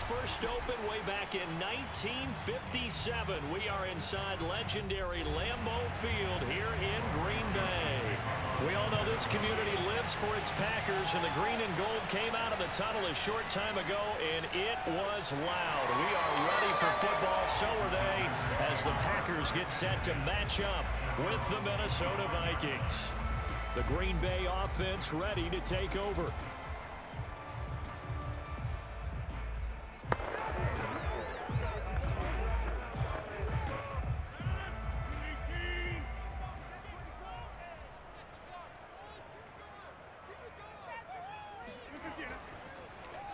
first opened way back in 1957. We are inside legendary Lambeau Field here in Green Bay. We all know this community lives for its Packers, and the green and gold came out of the tunnel a short time ago, and it was loud. We are ready for football, so are they, as the Packers get set to match up with the Minnesota Vikings. The Green Bay offense ready to take over.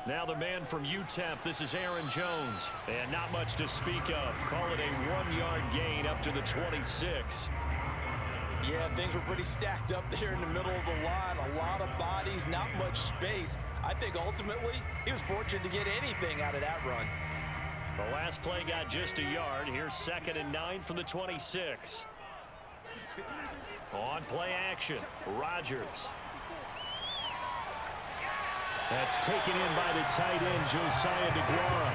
Now the man from UTEP, this is Aaron Jones. And not much to speak of. Call it a 1-yard gain up to the 26. Yeah, things were pretty stacked up there in the middle of the line. A lot of bodies, not much space. I think ultimately he was fortunate to get anything out of that run. The last play got just a yard. Here's 2nd and 9 from the 26. On play action, Rodgers. That's taken in by the tight end, Josiah DeGuara.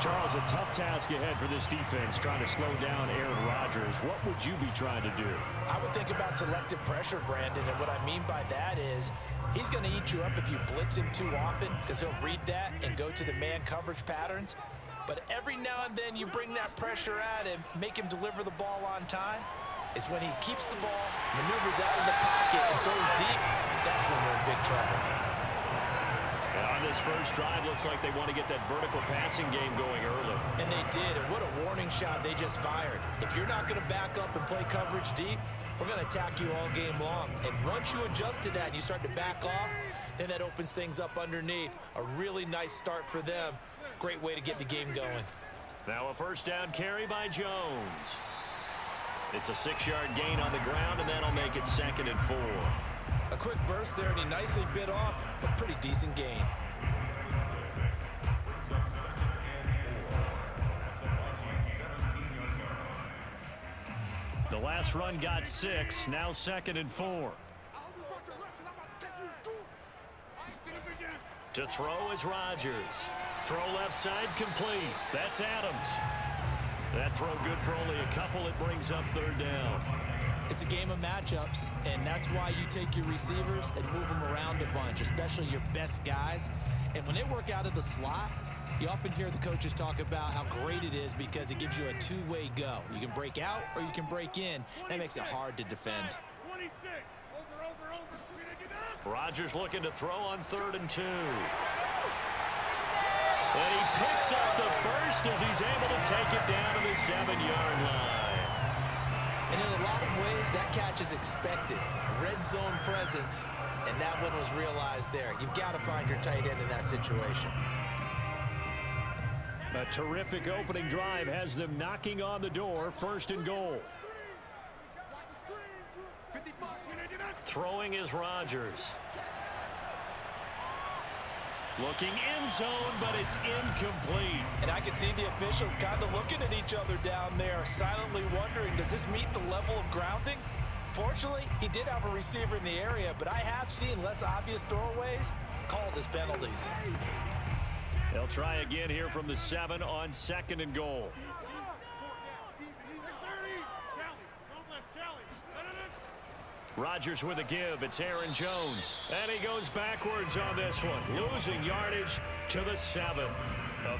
Charles, a tough task ahead for this defense, trying to slow down Aaron Rodgers. What would you be trying to do? I would think about selective pressure, Brandon, and what I mean by that is he's going to eat you up if you blitz him too often, because he'll read that and go to the man coverage patterns. But every now and then you bring that pressure at him, make him deliver the ball on time. It's when he keeps the ball, maneuvers out of the pocket, and throws deep, that's when we're in big trouble. And on this first drive, looks like they want to get that vertical passing game going early. And they did, and what a warning shot they just fired. If you're not going to back up and play coverage deep, we're going to attack you all game long. And once you adjust to that and you start to back off, then that opens things up underneath. A really nice start for them. Great way to get the game going. Now a first down carry by Jones. It's a 6-yard gain on the ground, and that'll make it 2nd and 4. A quick burst there, and he nicely bit off a pretty decent gain. The last run got 6, now 2nd and 4. To throw is Rodgers. Throw left side complete. That's Adams. That throw good for only a couple. It brings up 3rd down. It's a game of matchups, and that's why you take your receivers and move them around a bunch, especially your best guys. And when they work out of the slot, you often hear the coaches talk about how great it is because it gives you a two-way go. You can break out or you can break in. That makes it hard to defend. Rodgers looking to throw on 3rd and 2. And he picks up the first as he's able to take it down to the 7-yard line. And in a lot of ways, that catch is expected. Red zone presence, and that one was realized there. You've got to find your tight end in that situation. A terrific opening drive has them knocking on the door, 1st and goal. Throwing is Rodgers. Looking end zone, but it's incomplete. And I can see the officials kind of looking at each other down there, silently wondering, does this meet the level of grounding? Fortunately, he did have a receiver in the area, but I have seen less obvious throwaways called as penalties. They'll try again here from the 7 on 2nd and goal. Rodgers with a give. It's Aaron Jones. And he goes backwards on this one, losing yardage to the 7.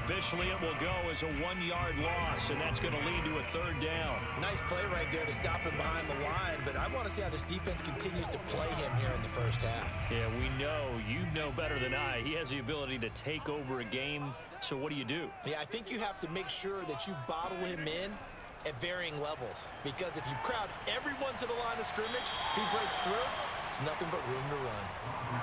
Officially, it will go as a 1-yard loss, and that's going to lead to a 3rd down. Nice play right there to stop him behind the line, but I want to see how this defense continues to play him here in the first half. Yeah, we know. You know better than I. He has the ability to take over a game, so what do you do? Yeah, I think you have to make sure that you bottle him in at varying levels, because if you crowd everyone to the line of scrimmage, if he breaks through, there's nothing but room to run.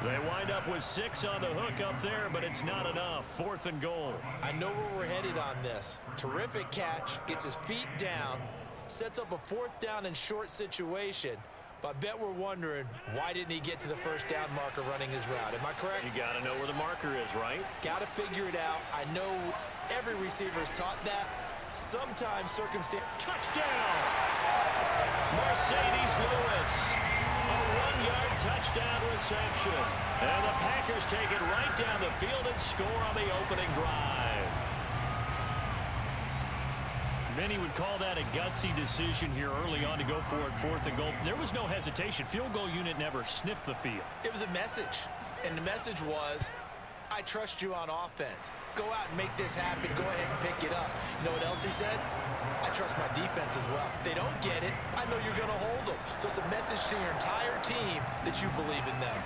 They wind up with 6 on the hook up there, but it's not enough. 4th and goal. I know where we're headed on this. Terrific catch, gets his feet down, sets up a 4th down and short situation. But I bet we're wondering, why didn't he get to the 1st down marker running his route? Am I correct? You got to know where the marker is, right? Got to figure it out. I know every receiver is taught that. Sometimes circumstance. Touchdown! Mercedes Lewis. A 1-yard touchdown reception. And the Packers take it right down the field and score on the opening drive. Many would call that a gutsy decision here early on to go for it 4th and goal. There was no hesitation. Field goal unit never sniffed the field. It was a message, and the message was, I trust you on offense. Go out and make this happen. Go ahead and pick it up. You know what else he said? I trust my defense as well. If they don't get it, I know you're going to hold them. So it's a message to your entire team that you believe in them.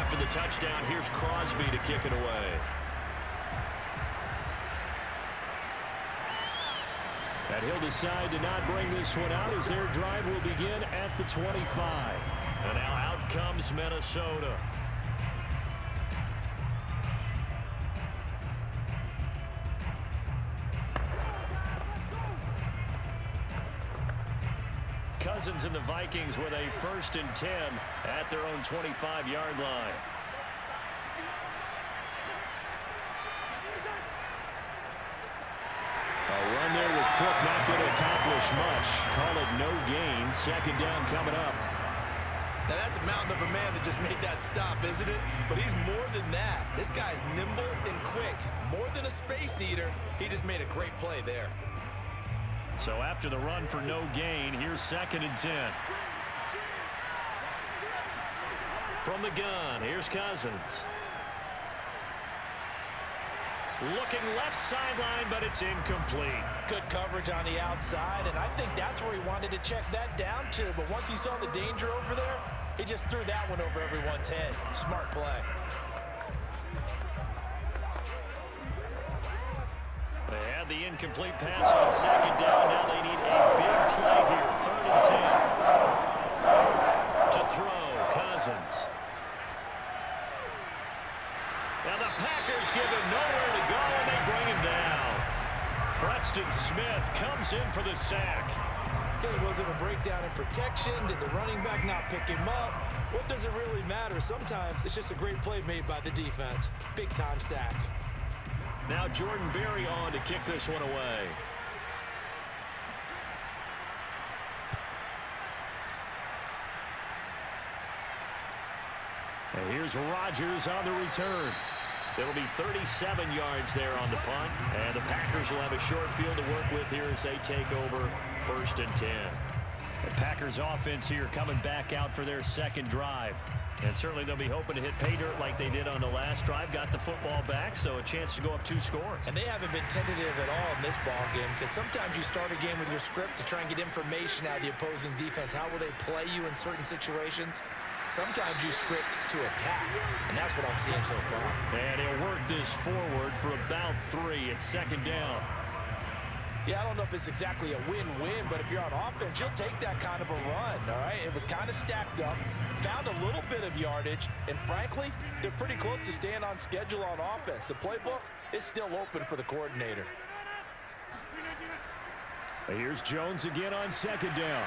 After the touchdown, here's Crosby to kick it away. And he'll decide to not bring this one out as their drive will begin at the 25. And now out comes Minnesota. Cousins and the Vikings with a 1st and 10 at their own 25-yard line. A run there with Cook not going to accomplish much. Call it no gain. 2nd down coming up. Now that's a mountain of a man that just made that stop, isn't it? But he's more than that. This guy's nimble and quick. More than a space eater. He just made a great play there. So after the run for no gain, here's 2nd and 10. From the gun, here's Cousins. Looking left sideline, but it's incomplete. Good coverage on the outside, and I think that's where he wanted to check that down to. But once he saw the danger over there, he just threw that one over everyone's head. Smart play. They had the incomplete pass on 2nd down. Now they need a big play here. 3rd and 10. To throw, Cousins. Now the Packers give him nowhere to go, and they bring him down. Preston Smith comes in for the sack. Okay, was it a breakdown in protection? Did the running back not pick him up? What does it really matter? Sometimes it's just a great play made by the defense. Big-time sack. Now Jordan Berry on to kick this one away. And here's Rodgers on the return. It'll be 37 yards there on the punt. And the Packers will have a short field to work with here as they take over 1st and 10. The Packers offense here coming back out for their 2nd drive. And certainly they'll be hoping to hit pay dirt like they did on the last drive. Got the football back, so a chance to go up 2 scores. And they haven't been tentative at all in this ball game, because sometimes you start a game with your script to try and get information out of the opposing defense. How will they play you in certain situations? Sometimes you script to attack, and that's what I'm seeing so far. And he'll work this forward for about 3 at 2nd down. Yeah, I don't know if it's exactly a win-win, but if you're on offense, you'll take that kind of a run, all right? It was kind of stacked up, found a little bit of yardage, and frankly, they're pretty close to staying on schedule on offense. The playbook is still open for the coordinator. Here's Jones again on 2nd down.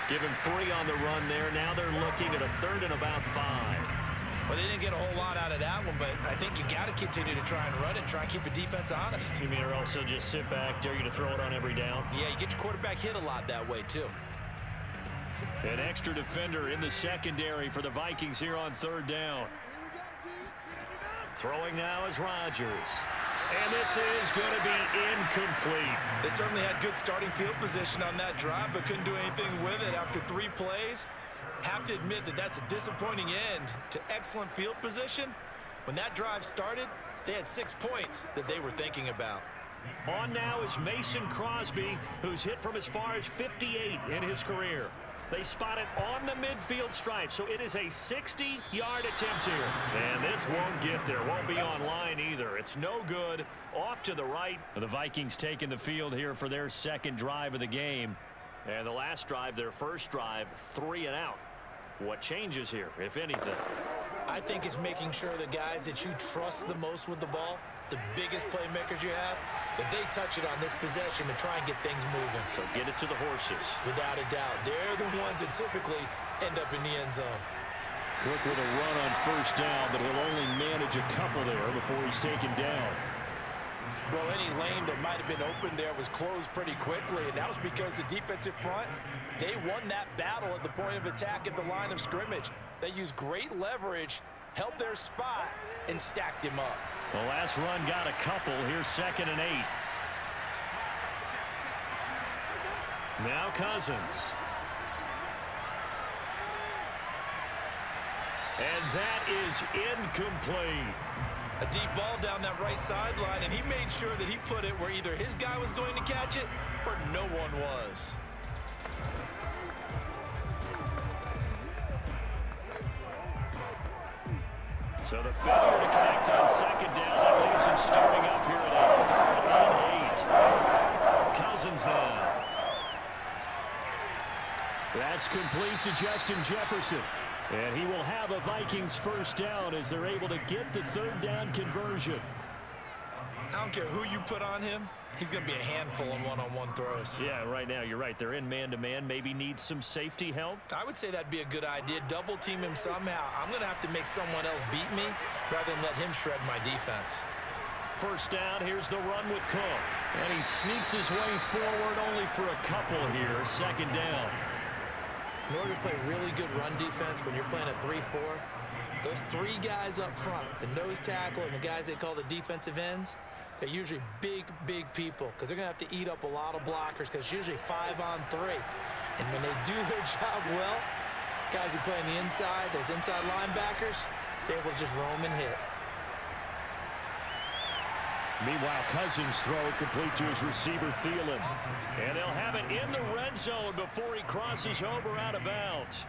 Give him 3 on the run there. Now they're looking at a 3rd and about 5. Well, they didn't get a whole lot out of that one, but I think you got to continue to try and run and try and keep the defense honest. You mean or also just sit back, dare you to throw it on every down? Yeah, you get your quarterback hit a lot that way, too. An extra defender in the secondary for the Vikings here on 3rd down. Throwing now is Rodgers. And this is going to be incomplete. They certainly had good starting field position on that drive, but couldn't do anything with it after 3 plays. Have to admit that that's a disappointing end to excellent field position. When that drive started, they had 6 points that they were thinking about. On now is Mason Crosby, who's hit from as far as 58 in his career. They spot it on the midfield stripe, so it is a 60-yard attempt here. And this won't get there. Won't be on line either. It's no good. Off to the right. The Vikings taking the field here for their 2nd drive of the game. And the last drive, their first drive, 3 and out. What changes here, if anything? I think it's making sure the guys that you trust the most with the ball, the biggest playmakers you have, that they touch it on this possession to try and get things moving. So get it to the horses. Without a doubt. They're the ones that typically end up in the end zone. Cook with a run on first down, but he'll only manage a couple there before he's taken down. Well, any lane that might have been open there was closed pretty quickly, and that was because the defensive front, they won that battle at the point of attack at the line of scrimmage. They used great leverage, held their spot, and stacked him up. The last run got a couple. Here's 2nd and 8. Now Cousins. And that is incomplete. A deep ball down that right sideline, and he made sure that he put it where either his guy was going to catch it or no one was. So the failure to connect on 2nd down, that leaves him starting up here at a 3rd and 8. Cousins now. That's complete to Justin Jefferson. And he will have a Vikings first down as they're able to get the 3rd down conversion. I don't care who you put on him. He's going to be a handful in one-on-one throws. Yeah, right now, you're right. They're in man-to-man. Maybe need some safety help. I would say that'd be a good idea. Double team him somehow. I'm going to have to make someone else beat me rather than let him shred my defense. First down, here's the run with Cook. And he sneaks his way forward only for a couple here. 2nd down. In order to play really good run defense when you're playing a 3-4, those 3 guys up front, the nose tackle and the guys they call the defensive ends, they're usually big, big people because they're going to have to eat up a lot of blockers because it's usually 5-on-3. And when they do their job well, guys who play on the inside, those inside linebackers, they're able to just roam and hit. Meanwhile, Cousins' throw complete to his receiver, Thielen. And they'll have it in the red zone before he crosses over out of bounds.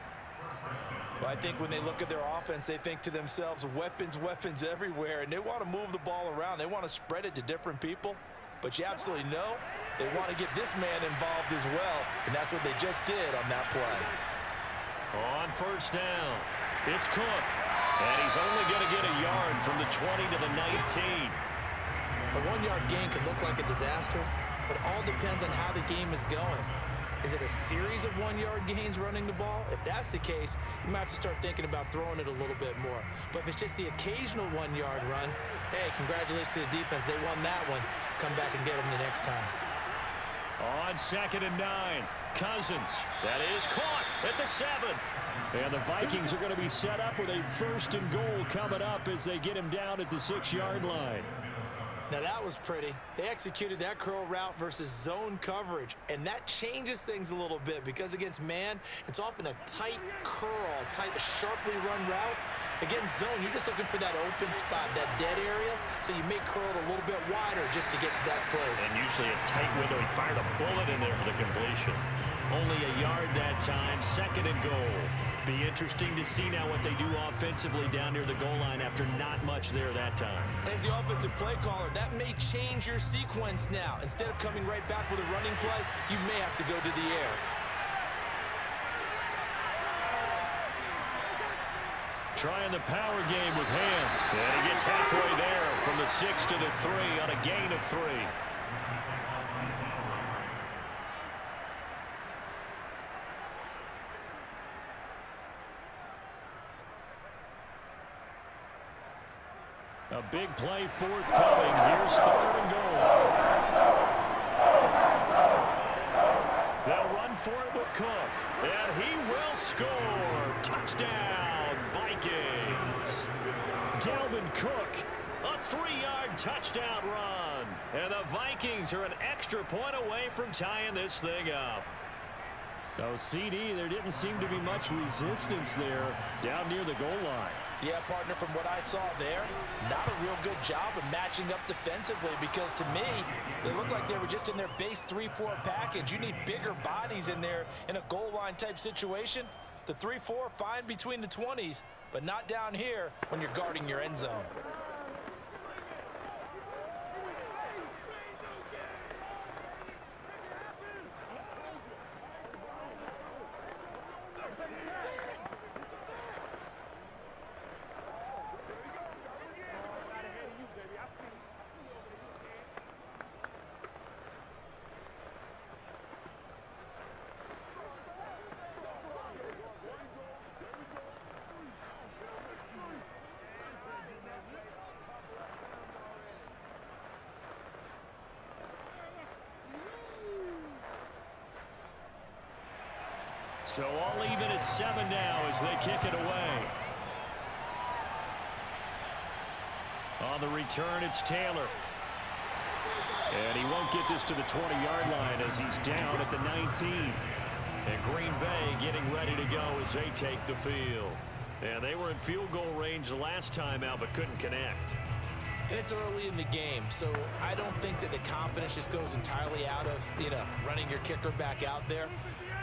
Well, I think when they look at their offense, they think to themselves, weapons, weapons everywhere, and they want to move the ball around. They want to spread it to different people. But you absolutely know they want to get this man involved as well, and that's what they just did on that play. On first down, it's Cook. And he's only going to get a yard from the 20 to the 19. A 1-yard gain can look like a disaster, but it all depends on how the game is going. Is it a series of 1-yard gains running the ball? If that's the case, you might have to start thinking about throwing it a little bit more. But if it's just the occasional 1-yard run, hey, congratulations to the defense. They won that one. Come back and get them the next time. On 2nd and 9, Cousins. That is caught at the 7. And the Vikings are going to be set up with a 1st and goal coming up as they get him down at the 6-yard line. Now that was pretty. They executed that curl route versus zone coverage, and that changes things a little bit because against man, it's often a tight curl, tight, sharply run route. Against zone, you're just looking for that open spot, that dead area, so you may curl it a little bit wider just to get to that place. And usually a tight window. He fired a bullet in there for the completion. Only a yard that time, 2nd and goal. Be interesting to see now what they do offensively down near the goal line after not much there that time. As the offensive play caller, that may change your sequence now. Instead of coming right back with a running play, you may have to go to the air. Trying the power game with Ham. And he gets halfway there from the 6 to the 3 on a gain of 3. A big play forthcoming. Here's 3rd and goal. They'll run for it with Cook. And he will score. Touchdown, Vikings. Dalvin Cook, a 3-yard touchdown run. And the Vikings are an extra point away from tying this thing up. Oh, CD, there didn't seem to be much resistance there down near the goal line. Yeah, partner, from what I saw there, not a real good job of matching up defensively because to me, they looked like they were just in their base 3-4 package. You need bigger bodies in there in a goal line type situation. The 3-4, fine between the 20s, but not down here when you're guarding your end zone. So all even at 7 now as they kick it away. On the return, it's Taylor. And he won't get this to the 20-yard line as he's down at the 19. And Green Bay getting ready to go as they take the field. And they were in field goal range the last time out but couldn't connect. And it's early in the game, so I don't think that the confidence just goes entirely out of, running your kicker back out there.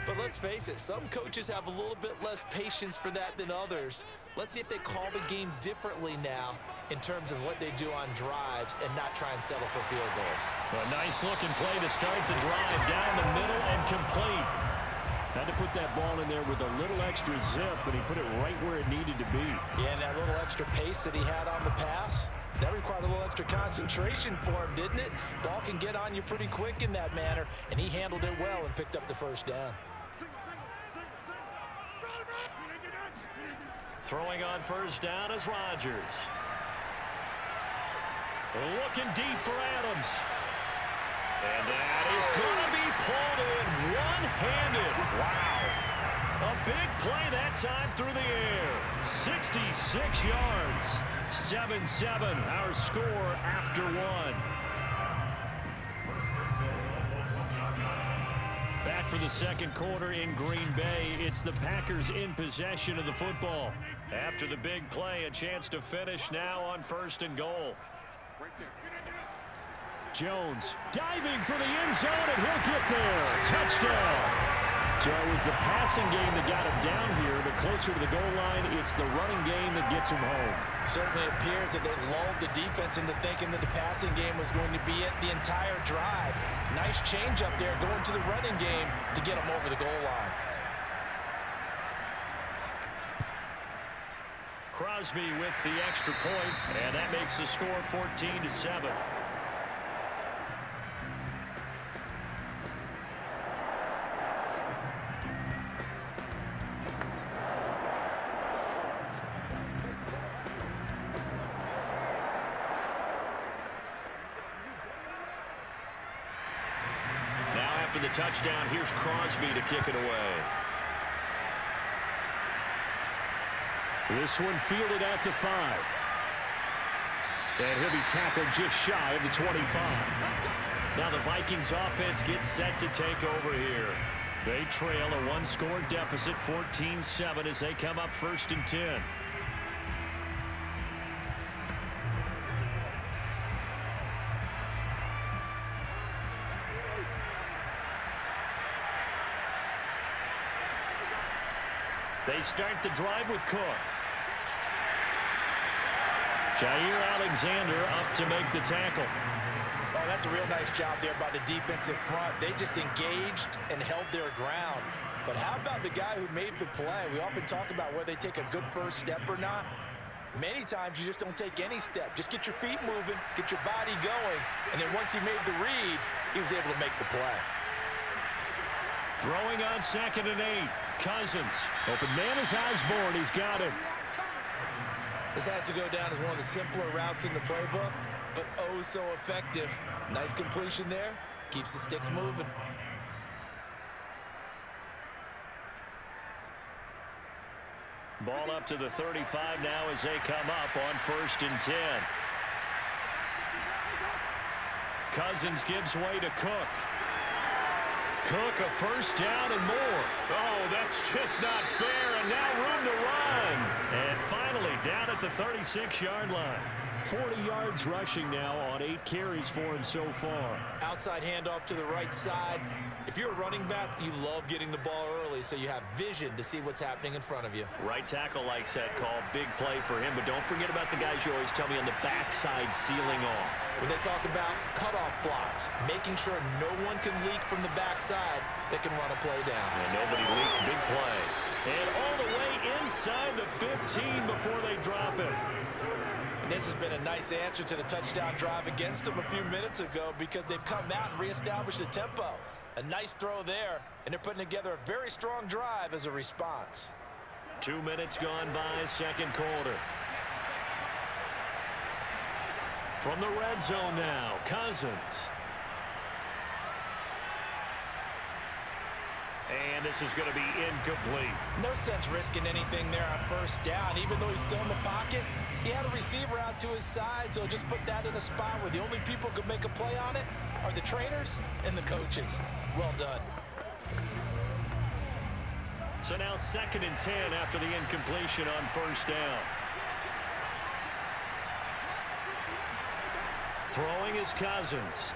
But let's face it, some coaches have a little bit less patience for that than others. Let's see if they call the game differently now in terms of what they do on drives and not try and settle for field goals. A nice-looking play to start the drive down the middle and complete. Had to put that ball in there with a little extra zip, but he put it right where it needed to be. Yeah, and that little extra pace that he had on the pass, that required a little extra concentration for him, didn't it? Ball can get on you pretty quick in that manner, and he handled it well and picked up the first down. Throwing on first down is Rodgers. Looking deep for Adams. And that is going to be pulled in one-handed. Wow. A big play that time through the air. 66 yards. 7-7, our score after one. Back for the second quarter in Green Bay. It's the Packers in possession of the football. After the big play, a chance to finish now on 1st and goal. Jones diving for the end zone, and he'll get there. Touchdown. So it was the passing game that got him down here, but closer to the goal line, it's the running game that gets him home. Certainly appears that they lulled the defense into thinking that the passing game was going to be it the entire drive. Nice change up there going to the running game to get him over the goal line. Crosby with the extra point, and that makes the score 14-7. After the touchdown, here's Crosby to kick it away. This one fielded at the 5. And he'll be tackled just shy of the 25. Now the Vikings offense gets set to take over here. They trail a one-score deficit, 14-7, as they come up 1st and 10. They start the drive with Cook. Jair Alexander up to make the tackle. Oh, that's a real nice job there by the defensive front. They just engaged and held their ground. But how about the guy who made the play? We often talk about whether they take a good first step or not. Many times you just don't take any step. Just get your feet moving, get your body going, and then once he made the read, he was able to make the play. Throwing on 2nd and 8. Cousins. Open man is Osborne. He's got it. This has to go down as one of the simpler routes in the playbook, but oh so effective. Nice completion there. Keeps the sticks moving. Ball up to the 35 now as they come up on 1st and 10. Cousins gives way to Cook. Cook, a first down and more. Oh, that's just not fair, and now room to run. And finally, down at the 36-yard line. 40 yards rushing now on 8 carries for him so far. Outside handoff to the right side. If you're a running back, you love getting the ball early so you have vision to see what's happening in front of you. Right tackle likes that call. Big play for him, but don't forget about the guys you always tell me on the backside sealing off. When they talk about cutoff blocks, making sure no one can leak from the backside that can run a play down. And nobody leaked. Big play. And all the way inside the 15 before they drop it. And this has been a nice answer to the touchdown drive against them a few minutes ago because they've come out and reestablished the tempo. A nice throw there, and they're putting together a very strong drive as a response. 2 minutes gone by, second quarter. From the red zone now, Cousins. And And this is going to be incomplete. No sense risking anything there on first down. Even though he's still in the pocket, he had a receiver out to his side, so just put that in a spot where the only people who could make a play on it are the trainers and the coaches. Well done. So now 2nd and 10 after the incompletion on first down. Throwing is Cousins.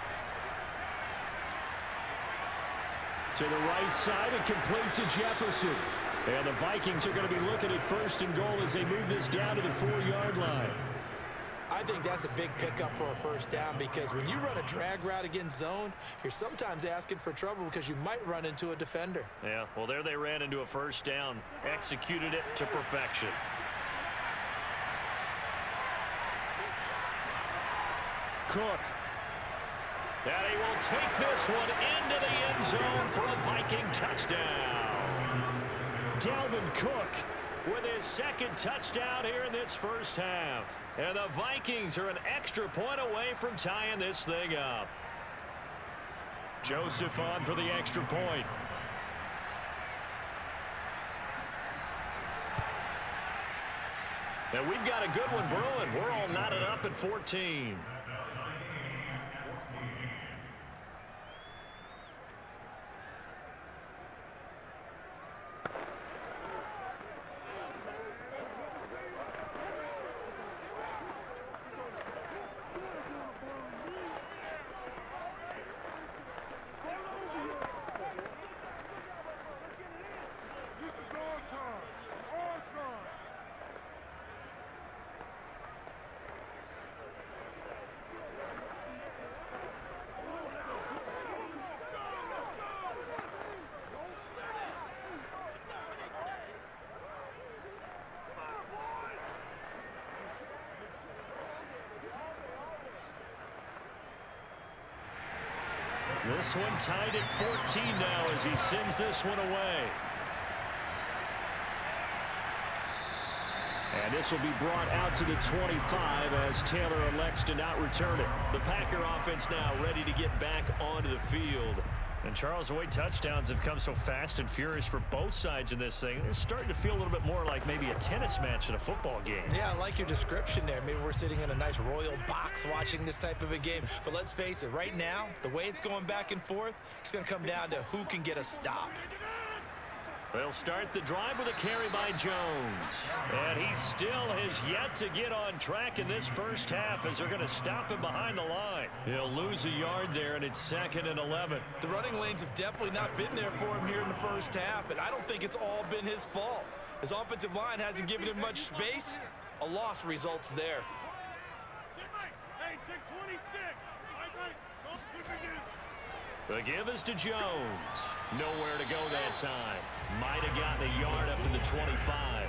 To the right side and complete to Jefferson. And the Vikings are going to be looking at 1st and goal as they move this down to the 4-yard line. I think that's a big pickup for a first down because when you run a drag route against zone, you're sometimes asking for trouble because you might run into a defender. Yeah, well, there they ran into a first down. Executed it to perfection. Cook. And he will take this one into the end zone for a Viking touchdown. Dalvin Cook with his 2nd touchdown here in this first half. And the Vikings are an extra point away from tying this thing up. Joseph on for the extra point. And we've got a good one brewing. We're all knotted up at 14. This one tied at 14 now as he sends this one away. And this will be brought out to the 25 as Taylor elects to not return it. The Packer offense now ready to get back onto the field. And Charles, the way touchdowns have come so fast and furious for both sides in this thing, it's starting to feel a little bit more like maybe a tennis match in a football game. Yeah, I like your description there. Maybe we're sitting in a nice royal box watching this type of a game. But let's face it, right now, the way it's going back and forth, it's going to come down to who can get a stop. They'll start the drive with a carry by Jones. And he still has yet to get on track in this first half as they're going to stop him behind the line. He'll lose a yard there, and it's 2nd and 11. The running lanes have definitely not been there for him here in the first half, and I don't think it's all been his fault. His offensive line hasn't given him much space. A loss results there. The give is to Jones. Nowhere to go that time. Might have gotten a yard up to the 25.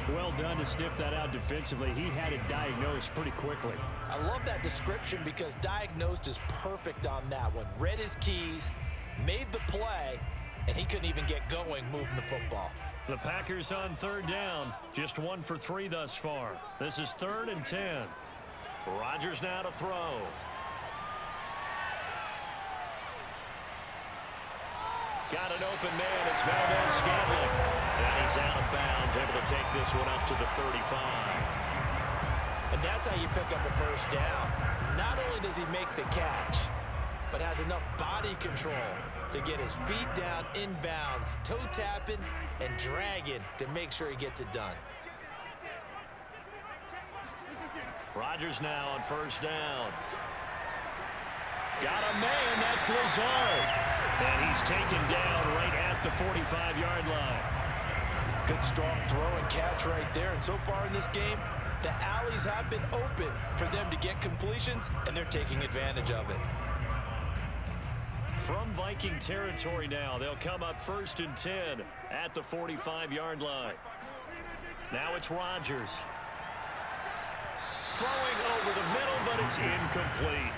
Well done to sniff that out defensively. He had it diagnosed pretty quickly. I love that description because diagnosed is perfect on that one. Read his keys, made the play, and he couldn't even get going moving the football. The Packers on 3rd down. Just 1 for 3 thus far. This is 3rd and 10. Rodgers now to throw. Got an open man. It's Valdez-Scantling. And he's out of bounds, able to take this one up to the 35. And that's how you pick up a first down. Not only does he make the catch, but has enough body control to get his feet down inbounds, toe tapping and dragging to make sure he gets it done. Rodgers now on first down. Got a man, that's Lazard. And he's taken down right at the 45-yard line. Good strong throw and catch right there. And so far in this game, the alleys have been open for them to get completions, and they're taking advantage of it. From Viking territory now, they'll come up 1st and 10 at the 45-yard line. Now it's Rodgers. Throwing over the middle, but it's incomplete.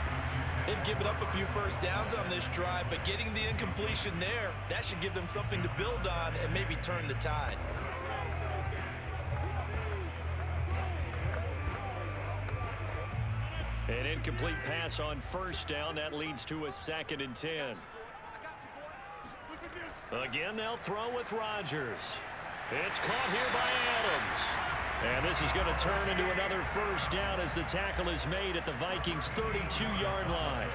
They've given up a few first downs on this drive, but getting the incompletion there, that should give them something to build on and maybe turn the tide. An incomplete pass on first down. That leads to a 2nd and 10. Again, they'll throw with Rodgers. It's caught here by Adams. And this is going to turn into another first down as the tackle is made at the Vikings' 32-yard line.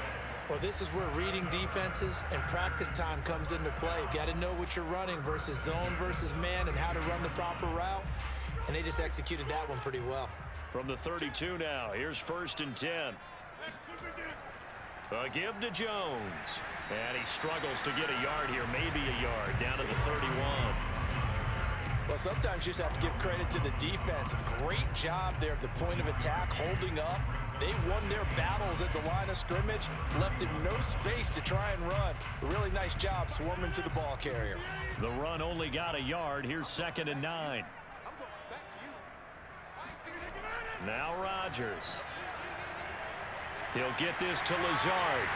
Well, this is where reading defenses and practice time comes into play. You've got to know what you're running versus zone versus man and how to run the proper route. And they just executed that one pretty well. From the 32 now, here's 1st and 10. A give to Jones. And he struggles to get a yard here, maybe a yard, down to the 31. Well, sometimes you just have to give credit to the defense. Great job there at the point of attack, holding up. They won their battles at the line of scrimmage, left him no space to try and run. A really nice job swarming to the ball carrier. The run only got a yard. Here's 2nd and 9. Now Rodgers. He'll get this to Lazard.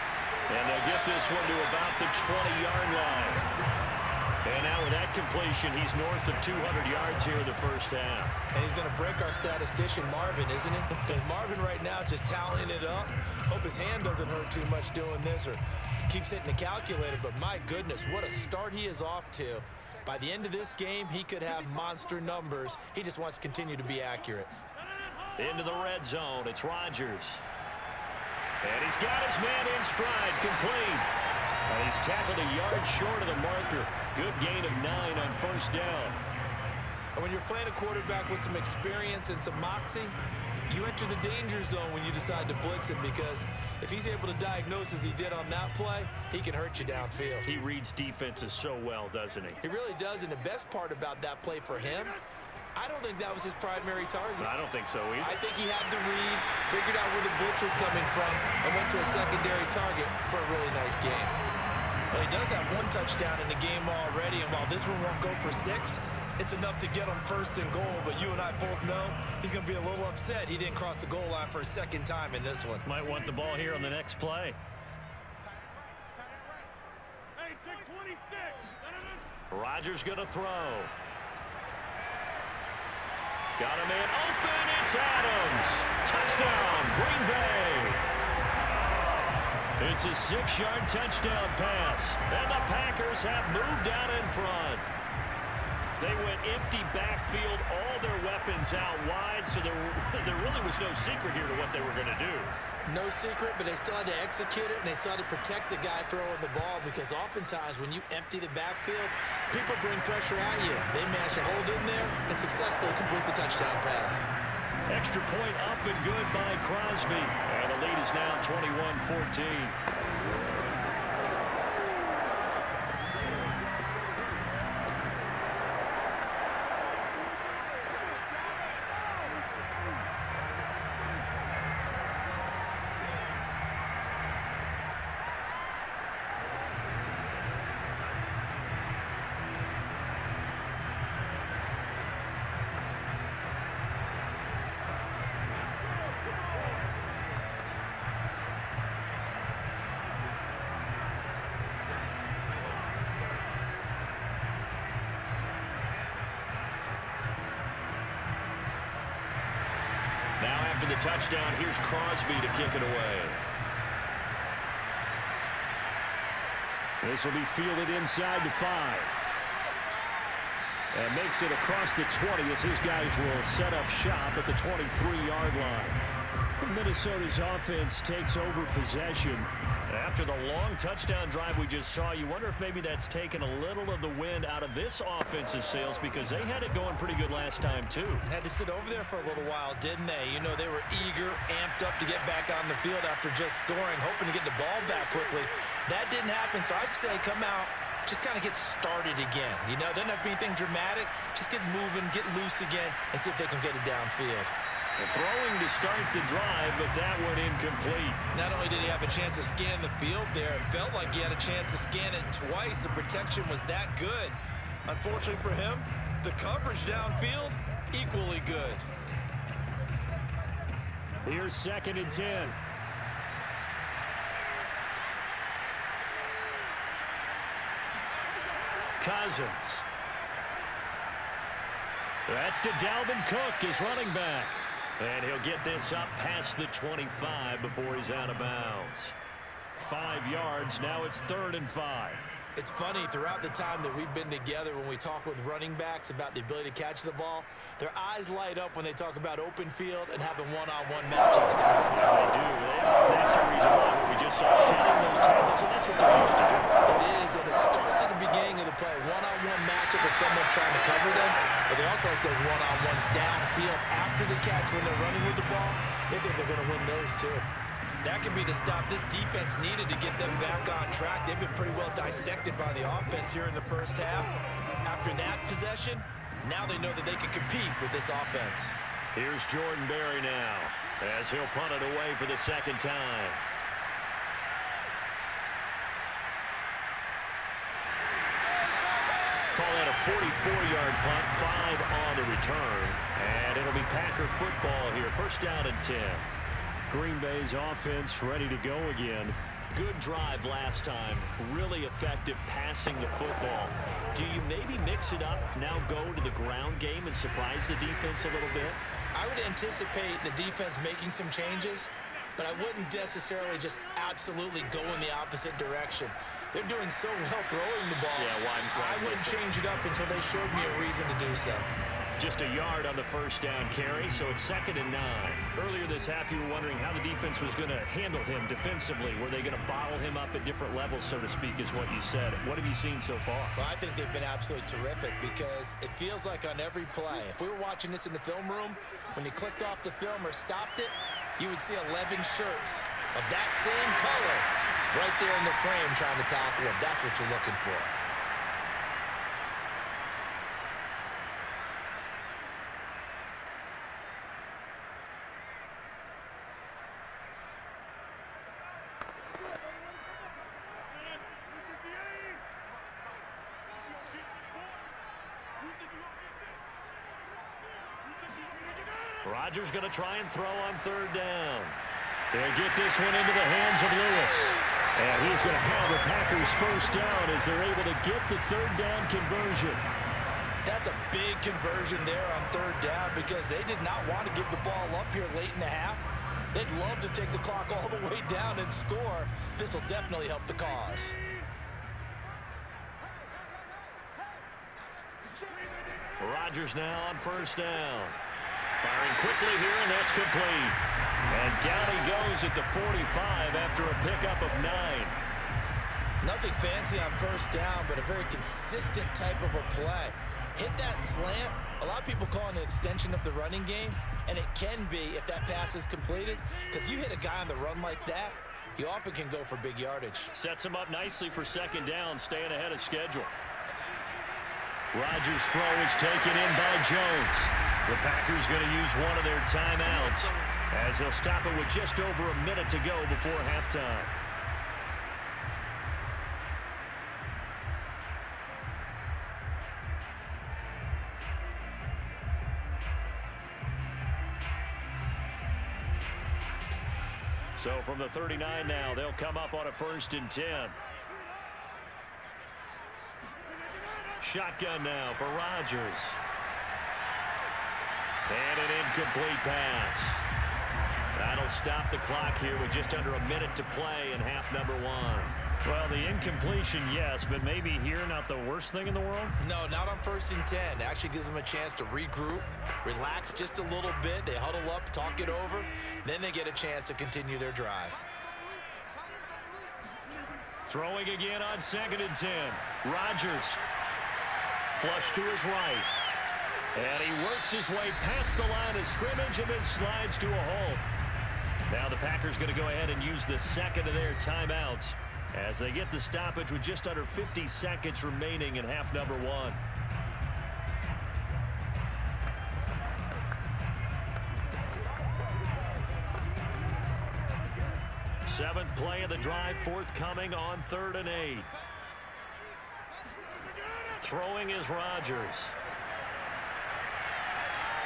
And they'll get this one to about the 20-yard line. And now with that completion, he's north of 200 yards here in the first half. And he's going to break our statistician, Marvin, isn't he? Because Marvin right now is just tallying it up. Hope his hand doesn't hurt too much doing this or keeps hitting the calculator. But my goodness, what a start he is off to. By the end of this game, he could have monster numbers. He just wants to continue to be accurate. Into the red zone, it's Rodgers. And he's got his man in stride, complete. And he's tackled a yard short of the marker. Good gain of 9 on 1st down. And when you're playing a quarterback with some experience and some moxie, you enter the danger zone when you decide to blitz him, because if he's able to diagnose as he did on that play, he can hurt you downfield. He reads defenses so well, doesn't he? He really does, and the best part about that play for him, I don't think that was his primary target. I don't think so either. I think he had the read, figured out where the blitz was coming from, and went to a secondary target for a really nice game. Well, he does have 1 touchdown in the game already, and while this one won't go for 6, it's enough to get him 1st and goal. But you and I both know he's going to be a little upset he didn't cross the goal line for a 2nd time in this one. Might want the ball here on the next play. Rodgers going to throw. Got a man open. It's Adams. Touchdown, Green Bay. It's a 6-yard touchdown pass. And the Packers have moved out in front. They went empty backfield, all their weapons out wide, so there really was no secret here to what they were going to do. No secret, but they still had to execute it, and they still had to protect the guy throwing the ball, because oftentimes when you empty the backfield, people bring pressure at you. They managed to hold in there and successfully complete the touchdown pass. Extra point up and good by Crosby. And the lead is now 21-14. Now after the touchdown, here's Crosby to kick it away. This will be fielded inside the 5. And makes it across the 20 as his guys will set up shop at the 23-yard line. Minnesota's offense takes over possession. After the long touchdown drive we just saw, you wonder if maybe that's taken a little of the wind out of this offense's sails, because they had it going pretty good last time too. Had to sit over there for a little while, didn't they? You know, they were eager, amped up to get back on the field after just scoring, hoping to get the ball back quickly. That didn't happen, so I'd say come out, just kind of get started again. You know, doesn't have to be anything dramatic. Just get moving, get loose again, and see if they can get it downfield. Well, throwing to start the drive, but that one incomplete. Not only did he have a chance to scan the field there, it felt like he had a chance to scan it twice. The protection was that good. Unfortunately for him, the coverage downfield, equally good. Here's 2nd and 10. Cousins. That's to Dalvin Cook, his running back. And he'll get this up past the 25 before he's out of bounds. 5 yards, now it's 3rd and 5. It's funny, throughout the time that we've been together, when we talk with running backs about the ability to catch the ball, their eyes light up when they talk about open field and having one-on-one matchups. Yeah, they do. That's the reason why we just saw shedding those tackles, and that's what they're used to do. It is, and it starts at the beginning of the play. One-on-one matchup with someone trying to cover them, but they also like those one-on-ones downfield after the catch when they're running with the ball. They think they're going to win those too. That could be the stop this defense needed to get them back on track. They've been pretty well dissected by the offense here in the first half. After that possession, now they know that they can compete with this offense. Here's Jordan Berry now, as he'll punt it away for the second time. Call that a 44-yard punt, 5 on the return. And it'll be Packer football here, first down and 10. Green Bay's offense ready to go again. Good drive last time. Really effective passing the football. Do you maybe mix it up, now go to the ground game and surprise the defense a little bit? I would anticipate the defense making some changes, but I wouldn't necessarily just absolutely go in the opposite direction. They're doing so well throwing the ball. Yeah, well, I wouldn't change it up until they showed me a reason to do so. Just a yard on the first down carry, so it's 2nd and 9. Earlier this half, you were wondering how the defense was going to handle him defensively. Were they going to bottle him up at different levels, so to speak, is what you said. What have you seen so far? Well, I think they've been absolutely terrific because it feels like on every play, if we were watching this in the film room, when you clicked off the film or stopped it, you would see 11 shirts of that same color right there in the frame trying to tackle him. That's what you're looking for. Rodgers going to try and throw on 3rd down. They'll get this one into the hands of Lewis. And he's going to have the Packers first down as they're able to get the 3rd down conversion. That's a big conversion there on 3rd down because they did not want to give the ball up here late in the half. They'd love to take the clock all the way down and score. This will definitely help the cause. Rodgers now on 1st down. Firing quickly here, and that's complete. And down he goes at the 45 after a pickup of 9. Nothing fancy on 1st down, but a very consistent type of a play. Hit that slant. A lot of people call it an extension of the running game, and it can be if that pass is completed, because you hit a guy on the run like that, you often can go for big yardage. Sets him up nicely for 2nd down, staying ahead of schedule. Rodgers' throw is taken in by Jones. The Packers going to use one of their timeouts as they'll stop it with just over a minute to go before halftime. So from the 39 now, they'll come up on a 1st and 10. Shotgun now for Rodgers. And an incomplete pass. That'll stop the clock here with just under a minute to play in half number 1. Well, the incompletion, yes, but maybe here not the worst thing in the world? No, not on 1st and 10. It actually gives them a chance to regroup, relax just a little bit. They huddle up, talk it over. Then they get a chance to continue their drive. Throwing again on 2nd and 10. Rodgers. Flush to his right. And he works his way past the line of scrimmage and then slides to a halt. Now the Packers going to go ahead and use the 2nd of their timeouts as they get the stoppage with just under 50 seconds remaining in half number 1. Seventh play of the drive forthcoming on 3rd and 8. Throwing is Rodgers.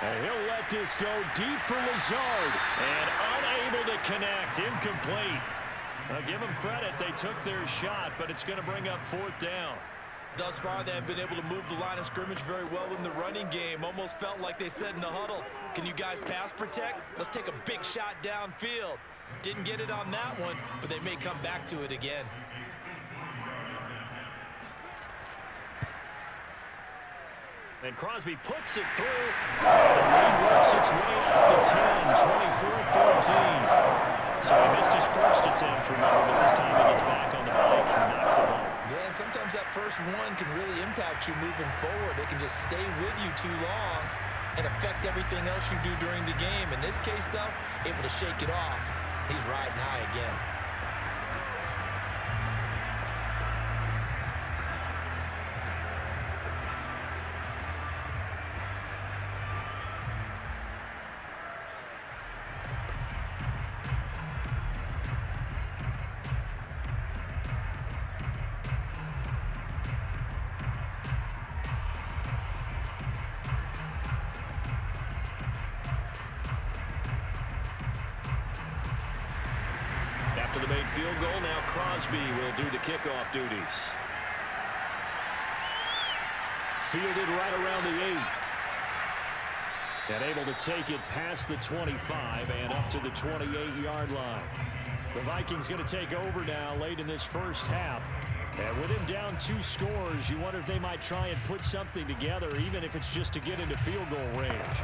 And he'll let this go deep for Lazard. And unable to connect. Incomplete. I'll give them credit. They took their shot, but it's going to bring up 4th down. Thus far, they have been able to move the line of scrimmage very well in the running game. Almost felt like they said in the huddle, can you guys pass protect? Let's take a big shot downfield. Didn't get it on that one, but they may come back to it again. And Crosby puts it through. And the lead works its way up to 10, 24-14. So he missed his first attempt, remember, but this time he gets back on the bike and knocks it home. Yeah, and sometimes that first one can really impact you moving forward. It can just stay with you too long and affect everything else you do during the game. In this case, though, able to shake it off. He's riding high again. After the made field goal, now Crosby will do the kickoff duties. Fielded right around the 8. And able to take it past the 25 and up to the 28-yard line. The Vikings going to take over now late in this first half. And with him down 2 scores, you wonder if they might try and put something together, even if it's just to get into field goal range.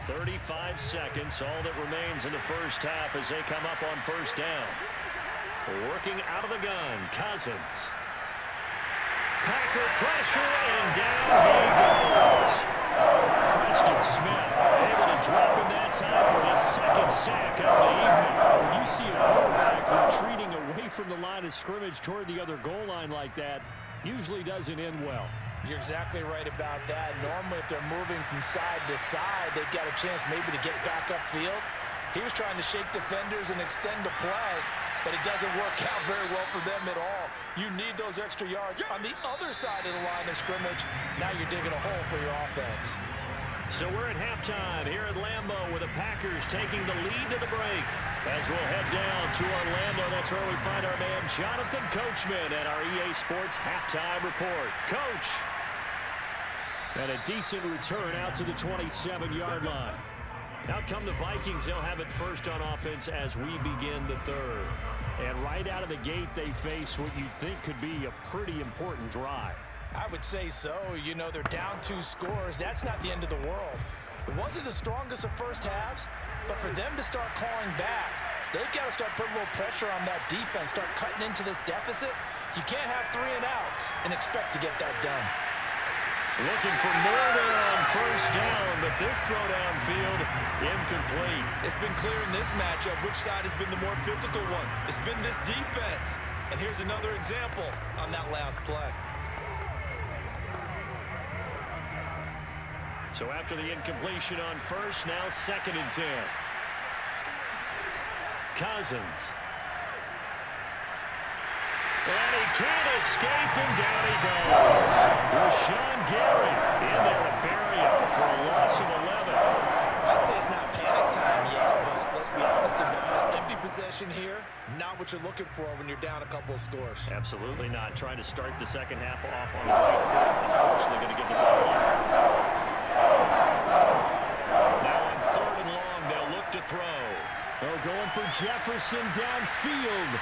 35 seconds, all that remains in the first half as they come up on first down. Working out of the gun, Cousins. Packer pressure, and down he goes. Preston Smith able to drop him that time for his second sack of the evening. When you see a quarterback retreating away from the line of scrimmage toward the other goal line like that, usually doesn't end well. You're exactly right about that. Normally, if they're moving from side to side, they've got a chance maybe to get back upfield. He was trying to shake defenders and extend the play, but it doesn't work out very well for them at all. You need those extra yards on the other side of the line of scrimmage. Now you're digging a hole for your offense. So we're at halftime here at Lambeau with the Packers taking the lead to the break. As we'll head down to Orlando, that's where we find our man Jonathan Coachman at our EA Sports Halftime Report. Coach! And a decent return out to the 27-yard line. Out come the Vikings. They'll have it first on offense as we begin the third. And right out of the gate, they face what you think could be a pretty important drive. I would say so. You know, they're down 2 scores. That's not the end of the world. It wasn't the strongest of first halves, but for them to start clawing back, they've got to start putting a little pressure on that defense, start cutting into this deficit. You can't have 3 and outs and expect to get that done. Looking for more there on first down, but this throw downfield incomplete. It's been clear in this matchup which side has been the more physical one. It's been this defense. And here's another example on that last play. So after the incompletion on first, now 2nd and 10. Cousins. And he can't escape, and down he goes. Rashawn Gary in there to bury him for a loss of 11. I'd say it's not panic time yet, but let's be honest about it. Empty possession here, not what you're looking for when you're down a couple of scores. Absolutely not. Trying to start the second half off on the right foot. Unfortunately, going to give the ball up. Now on 3rd and long, they'll look to throw. Oh, going for Jefferson downfield.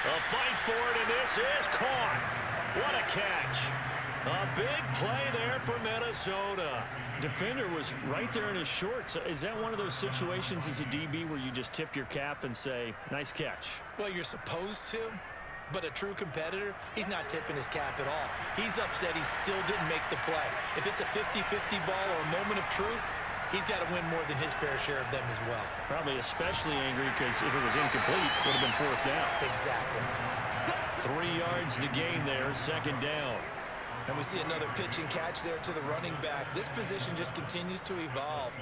A fight for it, and this is caught. What a catch. A big play there for Minnesota. Defender was right there in his shorts. Is that one of those situations as a DB where you just tip your cap and say, nice catch? Well, you're supposed to, but a true competitor, he's not tipping his cap at all. He's upset he still didn't make the play. If it's a 50-50 ball or a moment of truth, he's got to win more than his fair share of them as well. Probably especially angry because if it was incomplete, it would have been 4th down. Exactly. 3 yards the gain there, 2nd down. And we see another pitch and catch there to the running back. This position just continues to evolve.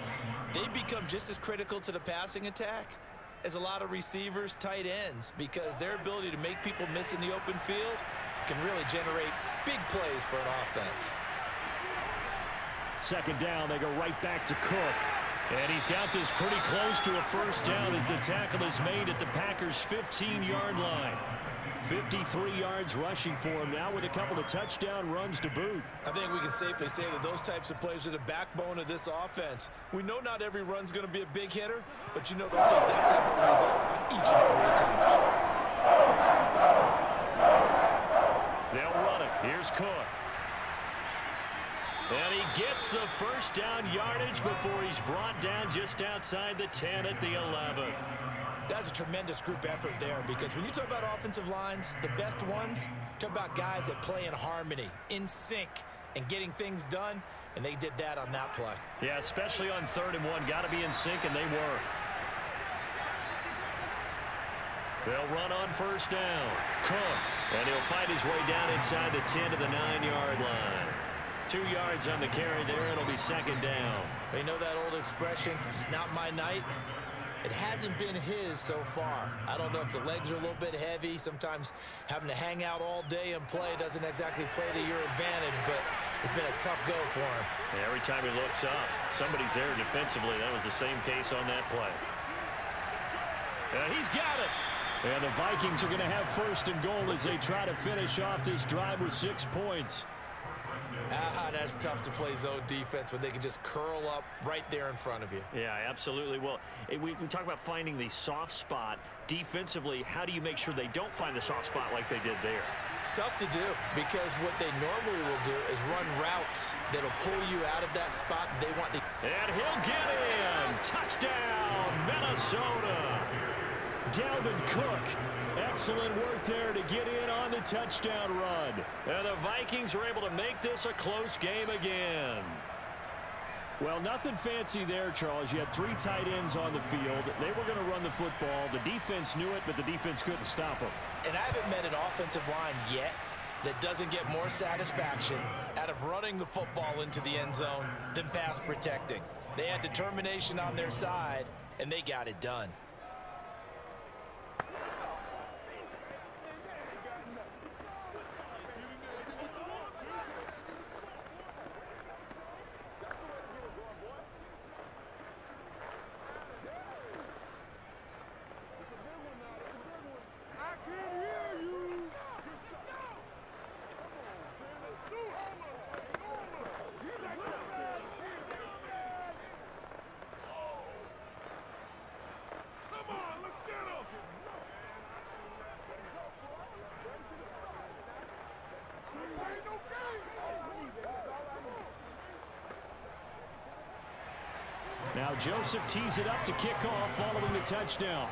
They become just as critical to the passing attack as a lot of receivers, tight ends, because their ability to make people miss in the open field can really generate big plays for an offense. 2nd down, they go right back to Cook. And he's got this pretty close to a first down as the tackle is made at the Packers' 15-yard line. 53 yards rushing for him now with a couple of touchdown runs to boot. I think we can safely say that those types of plays are the backbone of this offense. We know not every run's going to be a big hitter, but you know they'll take that type of result on each and every attempt. They'll Cook. And he gets the first down yardage before he's brought down just outside the 10 at the 11. That's a tremendous group effort there, because when you talk about offensive lines, the best ones, talk about guys that play in harmony, in sync, and getting things done, and they did that on that play. Yeah, especially on 3rd and 1. Got to be in sync, and they were. They'll run on first down. Cook. And he'll fight his way down inside the 10 to the 9-yard line. 2 yards on the carry there. It'll be 2nd down. You know that old expression, it's not my night? It hasn't been his so far. I don't know if the legs are a little bit heavy. Sometimes having to hang out all day and play doesn't exactly play to your advantage, but it's been a tough go for him. Yeah, every time he looks up, somebody's there defensively. That was the same case on that play. He's got it. And the Vikings are going to have 1st and goal as they try to finish off this drive with 6 points. That's tough to play zone defense when they can just curl up right there in front of you. Yeah, absolutely. Well, we talk about finding the soft spot. Defensively, how do you make sure they don't find the soft spot like they did there? Tough to do, because what they normally will do is run routes that'll pull you out of that spot they want to. And he'll get in. Touchdown, Minnesota. Dalvin Cook. Excellent work there to get in on the touchdown run. And the Vikings are able to make this a close game again. Well, nothing fancy there, Charles. You had 3 tight ends on the field. They were going to run the football. The defense knew it, but the defense couldn't stop them. And I haven't met an offensive line yet that doesn't get more satisfaction out of running the football into the end zone than pass protecting. They had determination on their side, and they got it done. Now Joseph tees it up to kick off following the touchdown.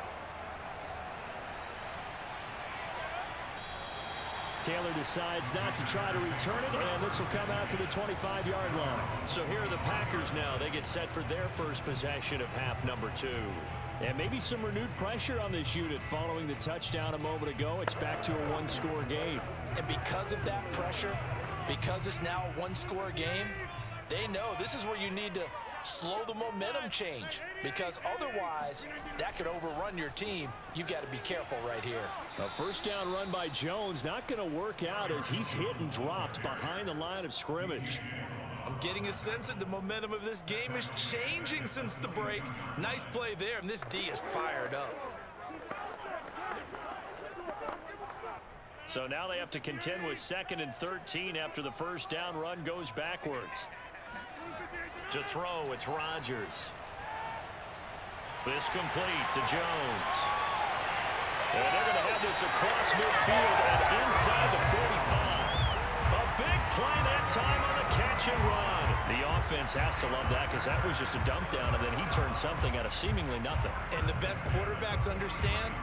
Taylor decides not to try to return it, and this will come out to the 25-yard line. So here are the Packers now. They get set for their first possession of half number 2. And maybe some renewed pressure on this unit following the touchdown a moment ago. It's back to a 1-score game. And because of that pressure, because it's now a 1-score game, they know this is where you need to slow the momentum change, because otherwise that could overrun your team. You've got to be careful right here. A first down run by Jones, not going to work out as he's hit and dropped behind the line of scrimmage. I'm getting a sense that the momentum of this game is changing since the break. Nice play there, and this D is fired up. So now they have to contend with 2nd and 13 after the first down run goes backwards. To throw, it's Rodgers. This complete to Jones. And they're going to have this across midfield and inside the 45. A big play that time on the catch and run. The offense has to love that, because that was just a dump down, and then he turned something out of seemingly nothing. And the best quarterbacks understand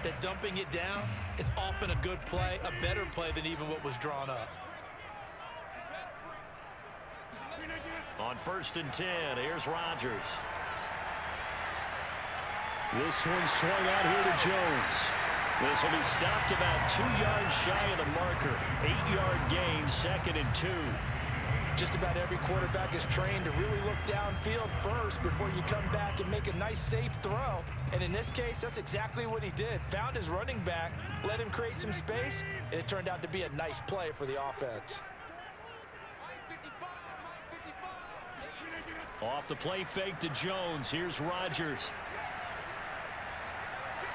that dumping it down is often a good play, a better play than even what was drawn up. On 1st and 10, here's Rodgers. This one swung out here to Jones. This will be stopped about 2 yards shy of the marker. 8-yard gain, 2nd and 2. Just about every quarterback is trained to really look downfield first before you come back and make a nice, safe throw. And in this case, that's exactly what he did. Found his running back, let him create some space, and it turned out to be a nice play for the offense. Off the play fake to Jones. Here's Rodgers.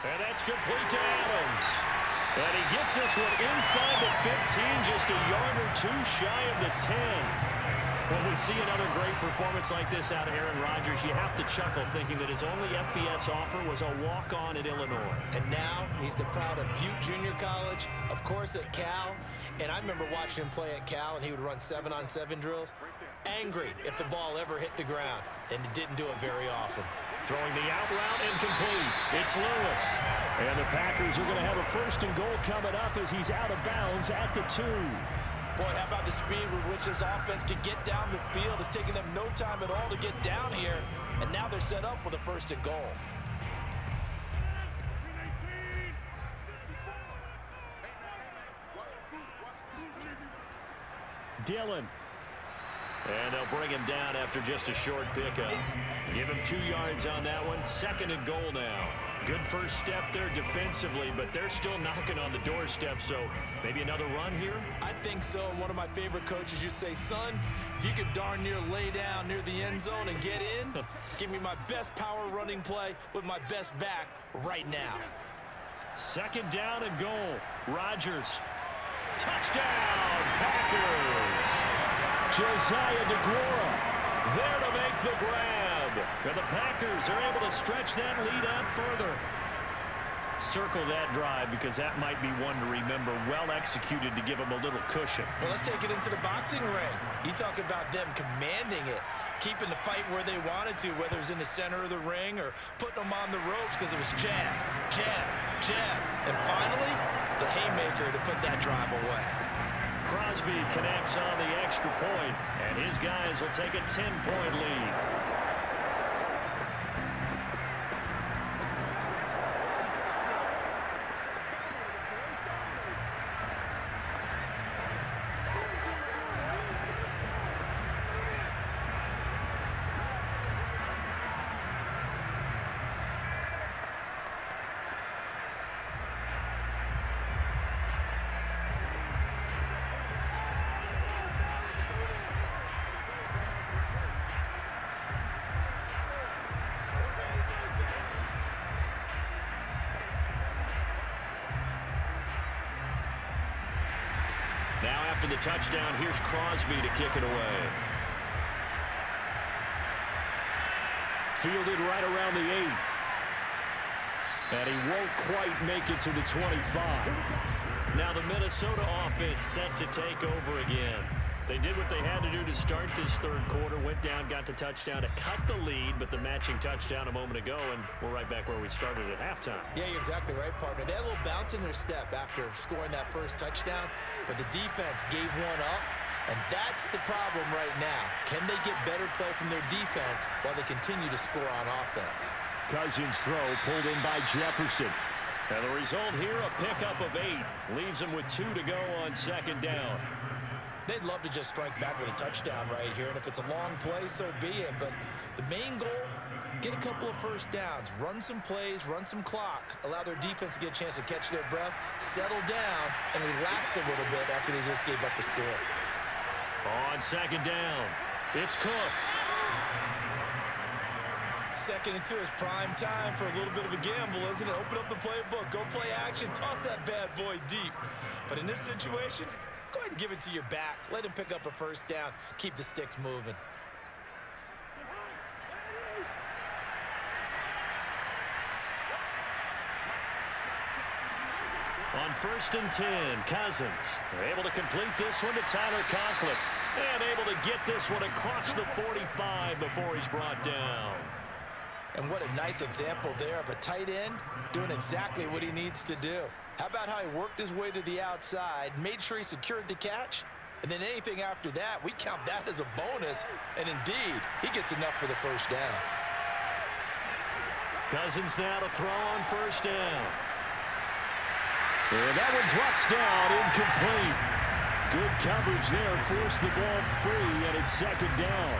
And that's complete to Adams. And he gets this one inside the 15, just a yard or 2 shy of the 10. When we see another great performance like this out of Aaron Rodgers, you have to chuckle thinking that his only FBS offer was a walk-on at Illinois. And now he's the proud of Butte Junior College, of course at Cal. And I remember watching him play at Cal, and he would run 7-on-7 drills. Angry if the ball ever hit the ground, and he didn't do it very often. Throwing the out route incomplete. It's Lewis. And the Packers are going to have a 1st and goal coming up as he's out of bounds at the 2. Boy, how about the speed with which this offense can get down the field? It's taken them no time at all to get down here, and now they're set up with a 1st and goal. Dillon. And they'll bring him down after just a short pickup. Give him 2 yards on that one. 2nd and goal now. Good first step there defensively, but they're still knocking on the doorstep, so maybe another run here? I think so. And one of my favorite coaches used to say, son, if you can darn near lay down near the end zone and get in, give me my best power running play with my best back right now. 2nd down and goal. Rodgers. Touchdown, Packers. Josiah DeGuara there to make the grab. And the Packers are able to stretch that lead out further. Circle that drive because that might be one to remember. Well executed to give them a little cushion. Well, let's take it into the boxing ring. You talk about them commanding it, keeping the fight where they wanted to, whether it was in the center of the ring or putting them on the ropes because it was jab, jab, jab. And finally, the haymaker to put that drive away. Crosby connects on the extra point, and his guys will take a 10-point lead. Now after the touchdown, here's Crosby to kick it away. Fielded right around the 8. And he won't quite make it to the 25. Now the Minnesota offense set to take over again. They did what they had to do to start this 3rd quarter. Went down, got the touchdown to cut the lead, but the matching touchdown a moment ago, and we're right back where we started at halftime. Yeah, you're exactly right, partner. They had a little bounce in their step after scoring that first touchdown, but the defense gave one up, and that's the problem right now. Can they get better play from their defense while they continue to score on offense? Cousins' throw pulled in by Jefferson. And the result here, a pickup of 8. Leaves them with 2 to go on 2nd down. They'd love to just strike back with a touchdown right here, and if it's a long play, so be it. But the main goal, get a couple of 1st downs, run some plays, run some clock, allow their defense to get a chance to catch their breath, settle down, and relax a little bit after they just gave up the score. On 2nd down, it's Cook. 2nd and 2 is prime time for a little bit of a gamble, isn't it? Open up the playbook, go play action, toss that bad boy deep. But in this situation, go ahead and give it to your back. Let him pick up a 1st down. Keep the sticks moving. On 1st and 10, Cousins. They're able to complete this one to Tyler Conklin. And able to get this one across the 45 before he's brought down. And what a nice example there of a tight end doing exactly what he needs to do. How about how he worked his way to the outside, made sure he secured the catch, and then anything after that, we count that as a bonus. And indeed, he gets enough for the 1st down. Cousins now to throw on 1st down. And that one drops down, incomplete. Good coverage there, forced the ball free, and it's 2nd down.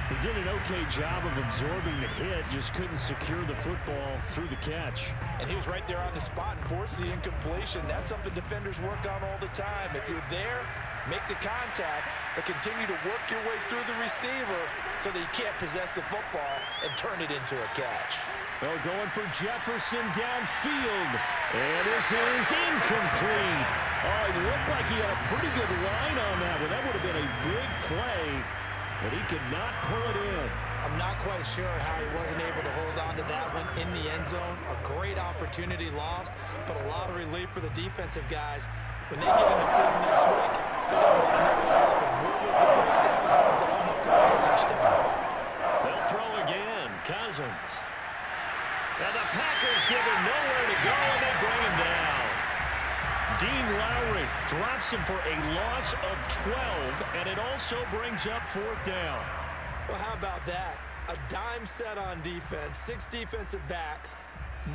He did an okay job of absorbing the hit, just couldn't secure the football through the catch. And he was right there on the spot and forced the incompletion. That's something defenders work on all the time. If you're there, make the contact, but continue to work your way through the receiver so that you can't possess the football and turn it into a catch. Well, going for Jefferson downfield. And this is incomplete. Oh, it looked like he had a pretty good line on that one. That would have been a big play, but he could not pull it in. I'm not quite sure how he wasn't able to hold on to that one in the end zone. A great opportunity lost, but a lot of relief for the defensive guys. When they get in the field next week, they're going to know what happened. What was the breakdown that almost allowed a touchdown? They'll throw again. Cousins. And the Packers give him nowhere to go, and they bring him down. Dean Lowry drops him for a loss of 12, and it also brings up 4th down. Well, how about that? A dime set on defense, 6 defensive backs.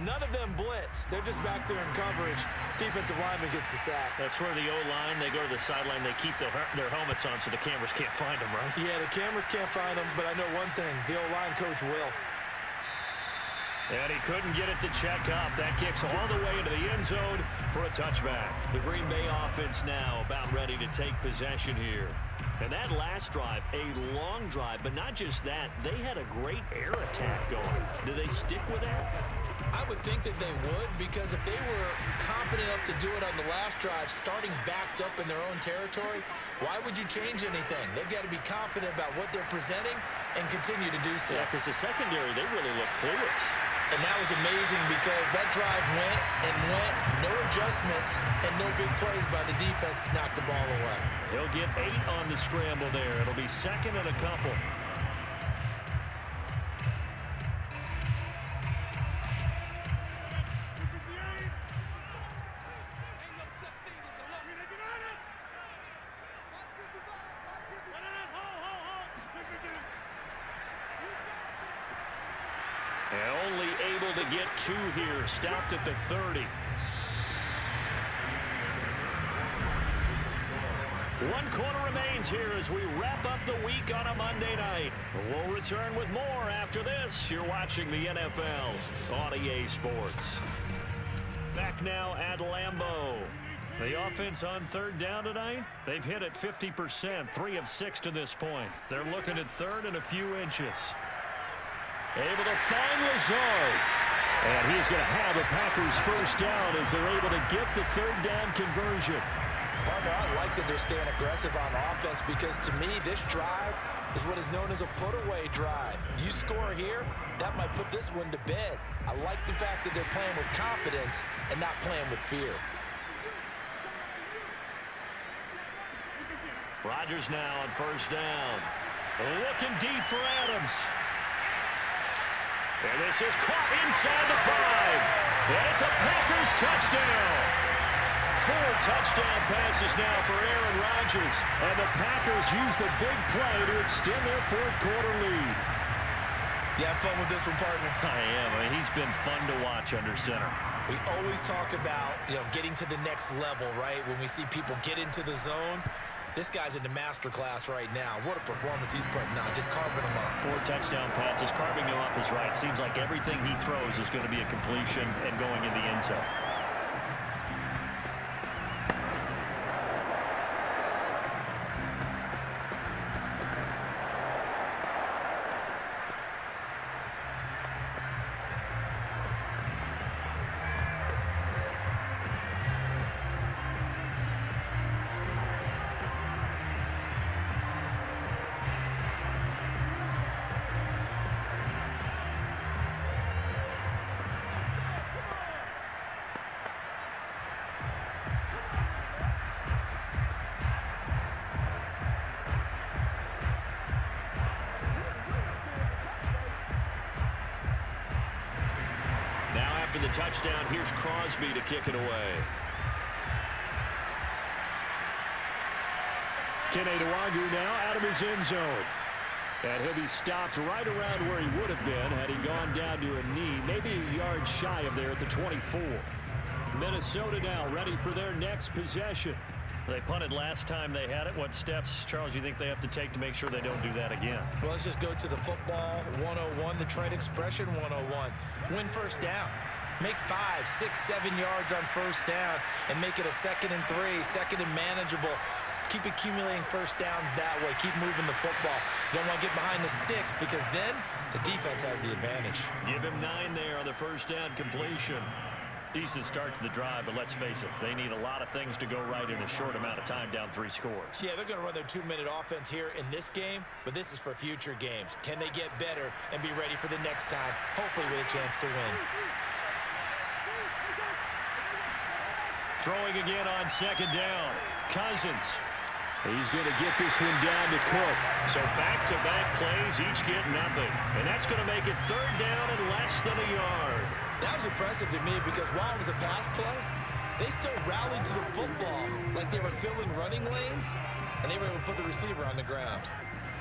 None of them blitz. They're just back there in coverage. Defensive lineman gets the sack. That's where the O-line, they go to the sideline, they keep their helmets on so the cameras can't find them, right? Yeah, the cameras can't find them, but I know one thing. The O-line coach will. And he couldn't get it to check up. That kicks all the way into the end zone for a touchback. The Green Bay offense now about ready to take possession here. And that last drive, a long drive, but not just that. They had a great air attack going. Do they stick with that? I would think that they would, because if they were confident enough to do it on the last drive, starting backed up in their own territory, why would you change anything? They've got to be confident about what they're presenting and continue to do so. Yeah, because the secondary, they really look clueless. And that was amazing because that drive went and went, no adjustments, and no big plays by the defense to knock the ball away. He'll get 8 on the scramble there. It'll be 2nd and a couple. Only able to get 2 here. Stopped at the 30. 1 quarter remains here as we wrap up the week on a Monday night. We'll return with more after this. You're watching the NFL on EA Sports. Back now at Lambeau. The offense on 3rd down tonight, they've hit it 50%, 3 of 6 to this point. They're looking at 3rd and a few inches. Able to find Lazard. And he's going to have the Packers 1st down as they're able to get the 3rd down conversion. Partner, I like that they're staying aggressive on offense because to me, this drive is what is known as a put-away drive. You score here, that might put this one to bed. I like the fact that they're playing with confidence and not playing with fear. Rodgers now on 1st down. Looking deep for Adams. And this is caught inside the 5. And it's a Packers touchdown. 4 touchdown passes now for Aaron Rodgers. And the Packers use the big play to extend their 4th quarter lead. You have fun with this one, partner? I am. I mean, he's been fun to watch under center. We always talk about, getting to the next level, right? When we see people get into the zone. This guy's in the master class right now. What a performance he's putting on, just carving them up. 4 touchdown passes, carving them up is right. Seems like everything he throws is going to be a completion and going in the end zone. After the touchdown, here's Crosby to kick it away. Keneduagu now out of his end zone. And he'll be stopped right around where he would have been had he gone down to a knee, maybe a yard shy of there at the 24. Minnesota now ready for their next possession. They punted last time they had it. What steps, Charles, you think they have to take to make sure they don't do that again? Well, let's just go to the football 101, the trade expression 101. Win 1st down. Make 5, 6, 7 yards on 1st down and make it a 2nd and 3, 2nd and manageable. Keep accumulating 1st downs that way. Keep moving the football. You don't want to get behind the sticks because then the defense has the advantage. Give him 9 there on the 1st down completion. Decent start to the drive, but let's face it, they need a lot of things to go right in a short amount of time down 3 scores. Yeah, they're going to run their 2-minute offense here in this game, but this is for future games. Can they get better and be ready for the next time, hopefully with a chance to win? Throwing again on 2nd down. Cousins. He's going to get this one down to Cook. So back-to-back plays, each get nothing. And that's going to make it 3rd down and less than a yard. That was impressive to me because while it was a pass play, they still rallied to the football like they were filling running lanes, and they were able to put the receiver on the ground.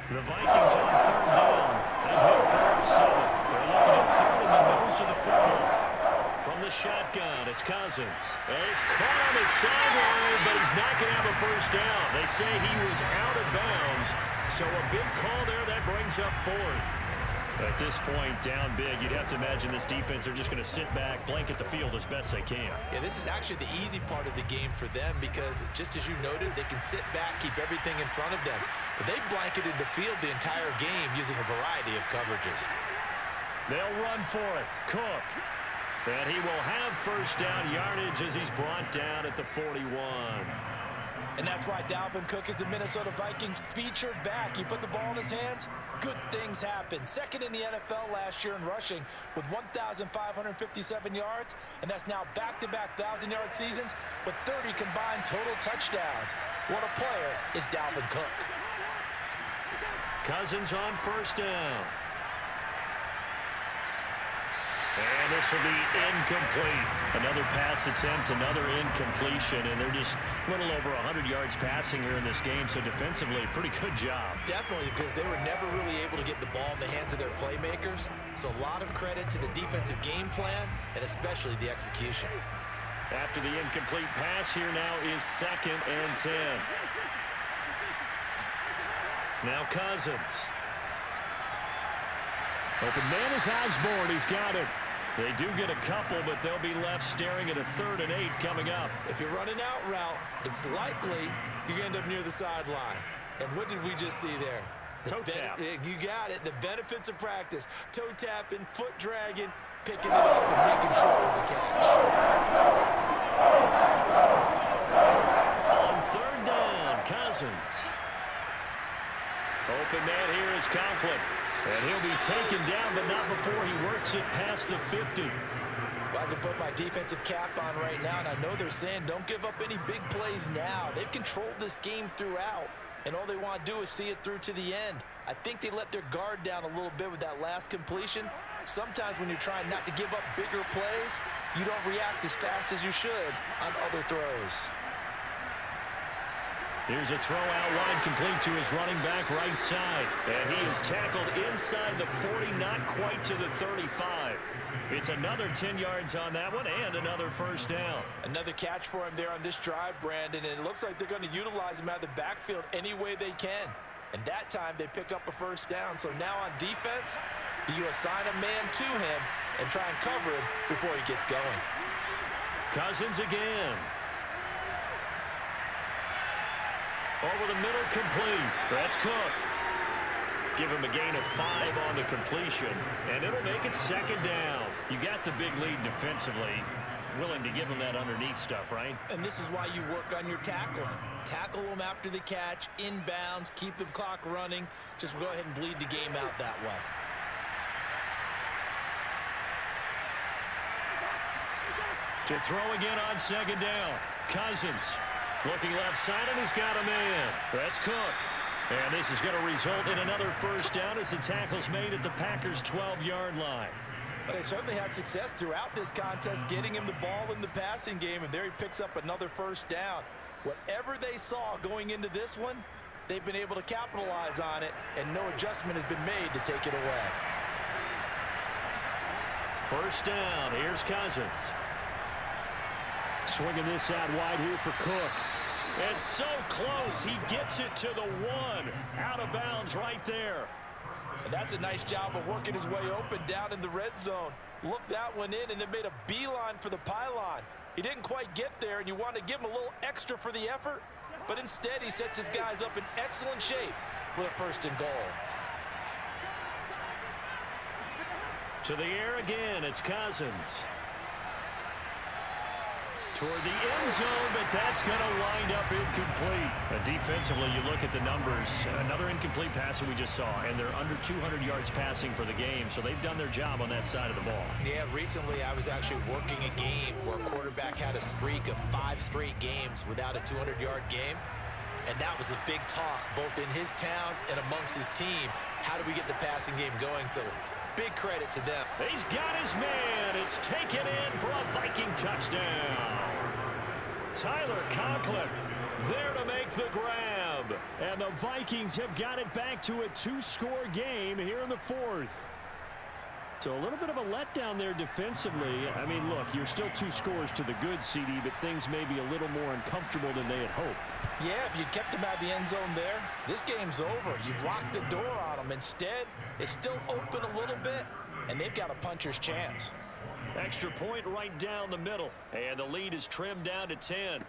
The Vikings on 3rd down. They've hit 4 and 7. They're looking at 3rd in the nose of the football. From the shotgun, it's Cousins. He's caught on his sideline, but he's not going to have a 1st down. They say he was out of bounds, so a big call there that brings up 4th. At this point, down big, you'd have to imagine this defense, they're just going to sit back, blanket the field as best they can. Yeah, this is actually the easy part of the game for them because, just as you noted, they can sit back, keep everything in front of them. But they've blanketed the field the entire game using a variety of coverages. They'll run for it. Cook. And he will have 1st down yardage as he's brought down at the 41. And that's why Dalvin Cook is the Minnesota Vikings featured back. You put the ball in his hands, good things happen. 2nd in the NFL last year in rushing with 1,557 yards, and that's now back-to-back 1,000-yard seasons with 30 combined total touchdowns. What a player is Dalvin Cook. Cousins on 1st down. And this will be incomplete. Another pass attempt, another incompletion, and they're just a little over 100 yards passing here in this game, so defensively, pretty good job. Definitely, because they were never really able to get the ball in the hands of their playmakers, so a lot of credit to the defensive game plan, and especially the execution. After the incomplete pass, here now is 2nd and 10. Now Cousins. Open man is Osborne. He's got it. They do get a couple, but they'll be left staring at a 3rd and 8 coming up. If you're running out route, it's likely you're going to end up near the sideline. And what did we just see there? Toe tap. You got it. The benefits of practice. Toe tapping, foot dragging, picking it up, and making sure it was a catch. On 3rd down, Cousins. Open man here is Conklin. And he'll be taken down, but not before he works it past the 50. Well, I can put my defensive cap on right now, and I know they're saying don't give up any big plays now. They've controlled this game throughout, and all they want to do is see it through to the end. I think they let their guard down a little bit with that last completion. Sometimes when you're trying not to give up bigger plays, you don't react as fast as you should on other throws. Here's a throw out wide, complete to his running back right side. And he is tackled inside the 40, not quite to the 35. It's another 10 yards on that one and another 1st down. Another catch for him there on this drive, Brandon, and it looks like they're going to utilize him out of the backfield any way they can. And that time they pick up a 1st down. So now on defense, do you assign a man to him and try and cover him before he gets going? Cousins again. Over the middle, complete. That's Cook. Give him a gain of 5 on the completion, and it'll make it 2nd down. You got the big lead defensively. Willing to give him that underneath stuff, right? And this is why you work on your tackling. Tackle them after the catch, inbounds, keep the clock running. Just go ahead and bleed the game out that way. To throw again on 2nd down. Cousins. Looking left side, and he's got a man. That's Cook. And this is going to result in another 1st down as the tackle's made at the Packers' 12-yard line. But they certainly had success throughout this contest, getting him the ball in the passing game, and there he picks up another 1st down. Whatever they saw going into this one, they've been able to capitalize on it, and no adjustment has been made to take it away. 1st down. Here's Cousins. Swinging this out wide here for Cook. And so close, he gets it to the 1. Out of bounds right there. And that's a nice job of working his way open down in the red zone. Looked that one in and then made a beeline for the pylon. He didn't quite get there, and you want to give him a little extra for the effort, but instead he sets his guys up in excellent shape with a 1st and goal. To the air again, it's Cousins. toward the end zone, but that's going to wind up incomplete. Defensively, you look at the numbers. Another incomplete pass that we just saw, and they're under 200 yards passing for the game, so they've done their job on that side of the ball. Yeah, recently I was actually working a game where a quarterback had a streak of 5 straight games without a 200-yard game, and that was a big talk both in his town and amongst his team. How do we get the passing game going? So big credit to them. He's got his man. It's taken in for a Viking touchdown. Tyler Conklin there to make the grab. And the Vikings have got it back to a 2-score game here in the 4th. So a little bit of a letdown there defensively. I mean, look, you're still 2 scores to the good, CD, but things may be a little more uncomfortable than they had hoped. Yeah, if you kept them out of the end zone there, this game's over. You've locked the door on them. Instead, it's still open a little bit, and they've got a puncher's chance. Extra point right down the middle, and the lead is trimmed down to 10.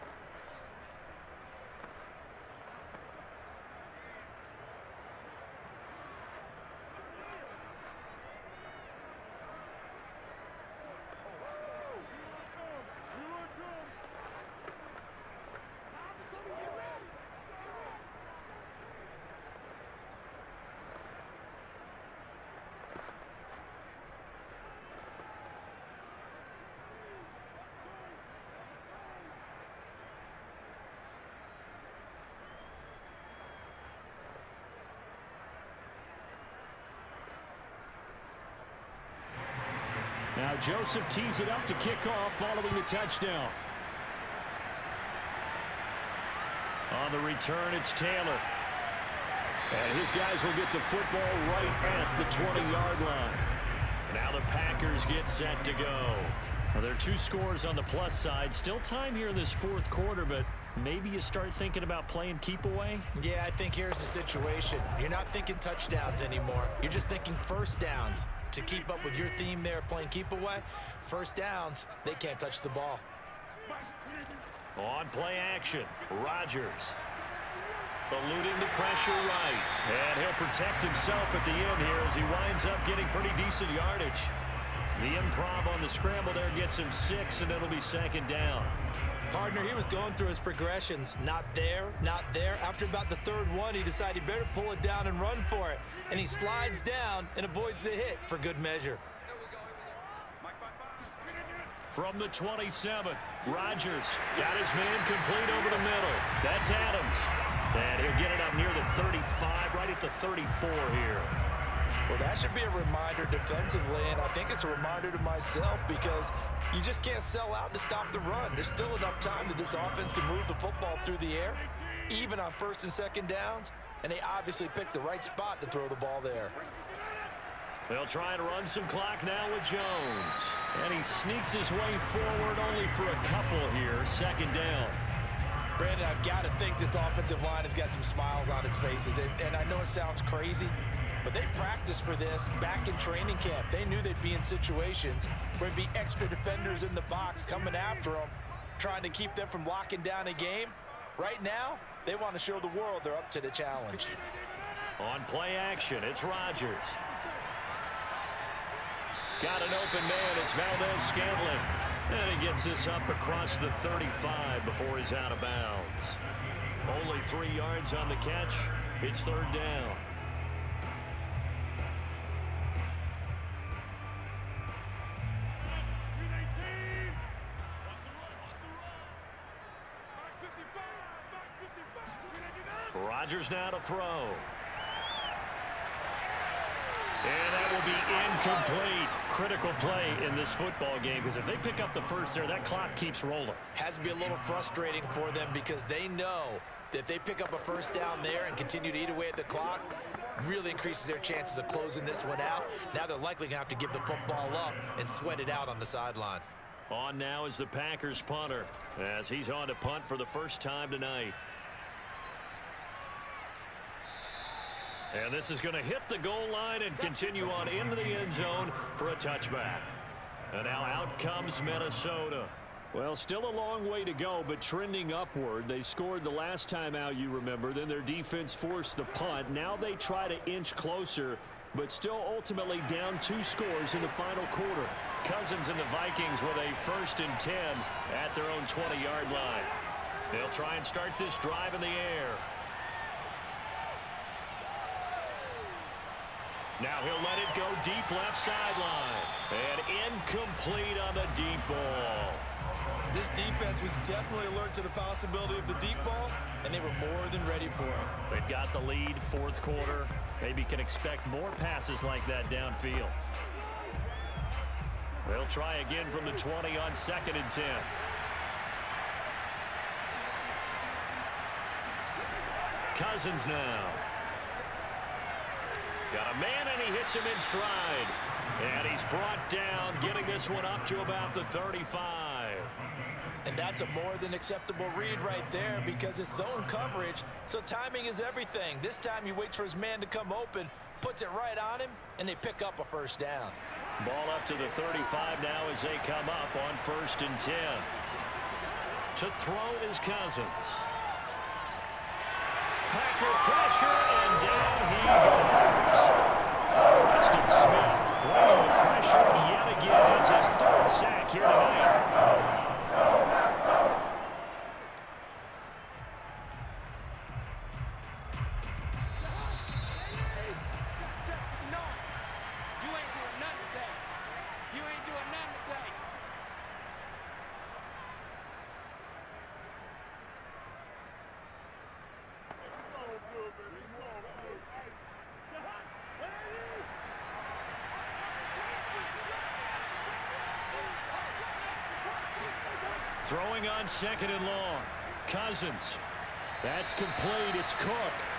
Now Joseph tees it up to kick off following the touchdown. On the return, it's Taylor. And his guys will get the football right at the 20-yard line. Now the Packers get set to go. Well, there are 2 scores on the plus side. Still time here in this 4th quarter, but maybe you start thinking about playing keep away? Yeah, I think here's the situation. You're not thinking touchdowns anymore. You're just thinking first downs. To keep up with your theme there, playing keep away, first downs, they can't touch the ball. On play action, Rodgers. Eluding the pressure right. And he'll protect himself at the end here as he winds up getting pretty decent yardage. The improv on the scramble there gets him 6, and it'll be 2nd down. Partner, he was going through his progressions. Not there, not there. After about the 3rd one, he decided he better pull it down and run for it. And he slides down and avoids the hit for good measure. From the 27, Rodgers got his man complete over the middle. That's Adams. And he'll get it up near the 35, right at the 34 here. Well, that should be a reminder defensively, and I think it's a reminder to myself because you just can't sell out to stop the run. There's still enough time that this offense can move the football through the air, even on 1st and 2nd downs, and they obviously picked the right spot to throw the ball there. They'll try and run some clock now with Jones. And he sneaks his way forward only for a couple here. 2nd down. Brandon, I've got to think this offensive line has got some smiles on its faces, and I know it sounds crazy, but they practiced for this back in training camp. They knew they'd be in situations where there'd be extra defenders in the box coming after them, trying to keep them from locking down a game. Right now, they want to show the world they're up to the challenge. On play action, it's Rodgers. Got an open man, it's Valdez-Scantling. And he gets this up across the 35 before he's out of bounds. Only 3 yards on the catch. It's 3rd down. Rodgers now to throw. And that will be incomplete. Critical play in this football game because if they pick up the first there, that clock keeps rolling. Has to be a little frustrating for them because they know that if they pick up a first down there and continue to eat away at the clock, really increases their chances of closing this one out. Now they're likely going to have to give the football up and sweat it out on the sideline. On now is the Packers punter as he's on to punt for the first time tonight. And this is going to hit the goal line and continue on into the end zone for a touchback. And now out comes Minnesota. Well, still a long way to go, but trending upward. They scored the last time out, you remember. Then their defense forced the punt. Now they try to inch closer, but still ultimately down 2 scores in the final quarter. Cousins and the Vikings with a 1st and 10 at their own 20-yard line. They'll try and start this drive in the air. Now he'll let it go deep left sideline. And incomplete on the deep ball. This defense was definitely alert to the possibility of the deep ball, and they were more than ready for it. They've got the lead, 4th quarter. Maybe can expect more passes like that downfield. They'll try again from the 20 on 2nd and 10. Cousins now. Got a man, and he hits him in stride. And he's brought down, getting this one up to about the 35. And that's a more than acceptable read right there because it's zone coverage, so timing is everything. This time he waits for his man to come open, puts it right on him, and they pick up a 1st down. Ball up to the 35 now as they come up on 1st and 10. To throw is Cousins. Packer pressure, and down he goes. Preston Smith bringing the pressure yet again. It's his 3rd sack here tonight. Throwing on 2nd and long. Cousins. That's complete. It's Cook.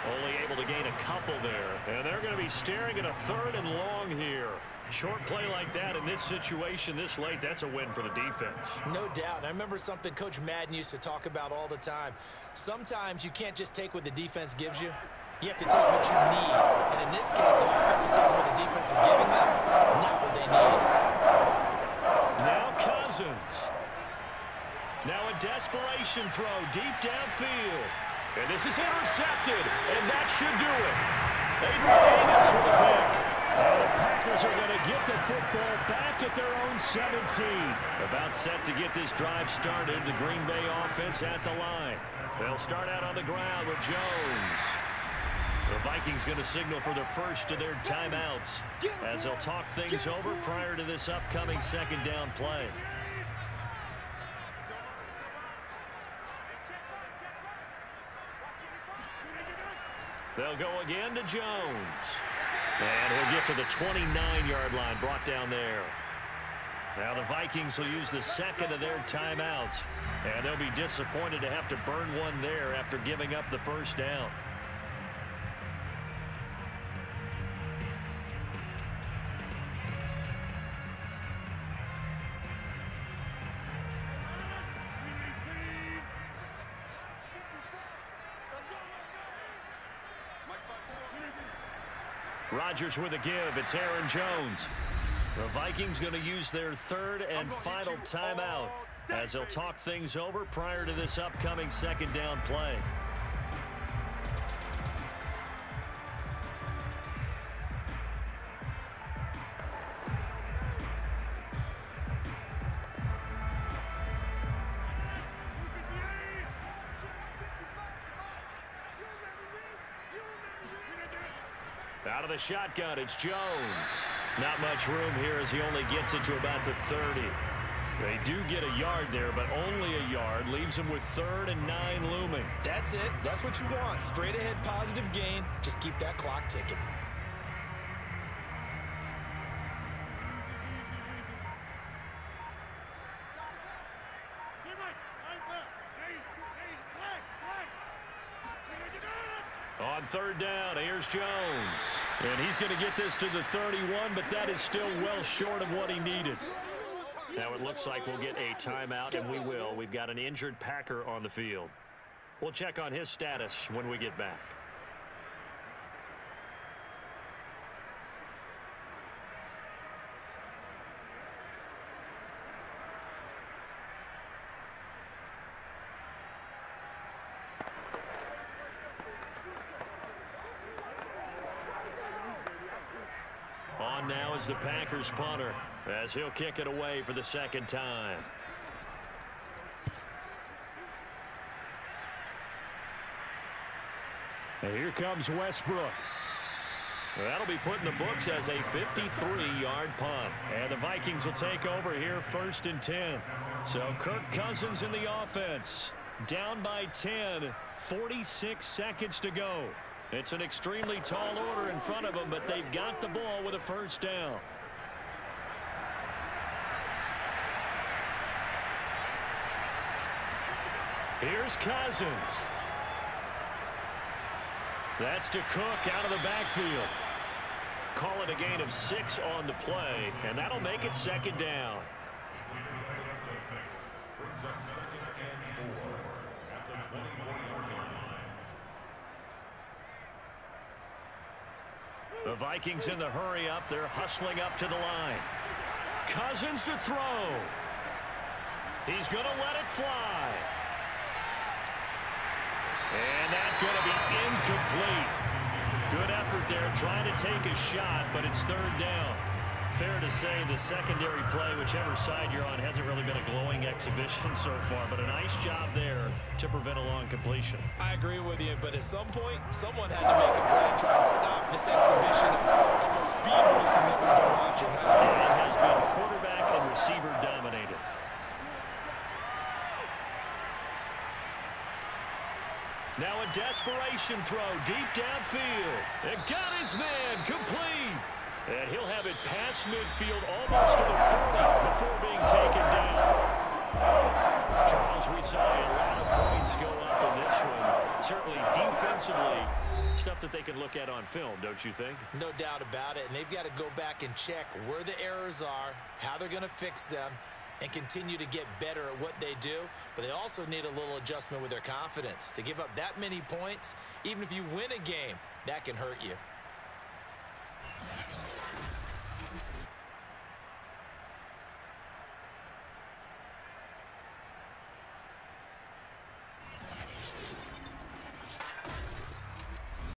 Only able to gain a couple there. And they're going to be staring at a 3rd and long here. Short play like that in this situation this late, that's a win for the defense. No doubt. And I remember something Coach Madden used to talk about all the time. Sometimes you can't just take what the defense gives you. You have to take what you need. And in this case, the offense is taking what the defense is giving them, not what they need. Now Cousins. Now a desperation throw deep downfield. And this is intercepted, and that should do it. Adrian Amos with a pick. And the Packers are going to get the football back at their own 17. About set to get this drive started. The Green Bay offense at the line. They'll start out on the ground with Jones. The Vikings going to signal for the first of their timeouts as they'll talk things over prior to this upcoming 2nd down play. They'll go again to Jones. And he'll get to the 29-yard line, brought down there. Now the Vikings will use the 2nd of their timeouts. And they'll be disappointed to have to burn one there after giving up the 1st down. Rodgers with a give. It's Aaron Jones. The Vikings going to use their 3rd and final timeout as they'll talk things over prior to this upcoming 2nd down play. Out of the shotgun, it's Jones. Not much room here as he only gets it to about the 30. They do get a yard there, but only a yard. Leaves him with 3rd and 9 looming. That's it. That's what you want. Straight ahead positive gain. Just keep that clock ticking. On 3rd down, here's Jones. And he's going to get this to the 31, but that is still well short of what he needed. Now it looks like we'll get a timeout, and we will. We've got an injured Packer on the field. We'll check on his status when we get back. On now is the Packers punter. as he'll kick it away for the second time. And here comes Westbrook. That'll be put in the books as a 53-yard punt. And the Vikings will take over here 1st and 10. So Kirk Cousins in the offense. Down by 10, 46 seconds to go. It's an extremely tall order in front of them, but they've got the ball with a first down. Here's Cousins. That's to Cook out of the backfield. Call it a gain of 6 on the play, and that'll make it 2nd down. The Vikings in the hurry up. They're hustling up to the line. Cousins to throw. He's going to let it fly. And that's going to be incomplete. Good effort there trying to take a shot, but it's 3rd down. Fair to say the secondary play, whichever side you're on, hasn't really been a glowing exhibition so far, but a nice job there to prevent a long completion. I agree with you, but at some point, someone had to make a play and try and stop this exhibition of almost speed racing that we've been watching. It has been quarterback and receiver dominated. Now a desperation throw deep downfield. It got his man complete. And he'll have it past midfield almost to the 40 before being taken down. Charles, we saw a lot of points go up in this one. Certainly defensively, stuff that they can look at on film, don't you think? No doubt about it. And they've got to go back and check where the errors are, how they're going to fix them, and continue to get better at what they do. But they also need a little adjustment with their confidence. To give up that many points, even if you win a game, that can hurt you.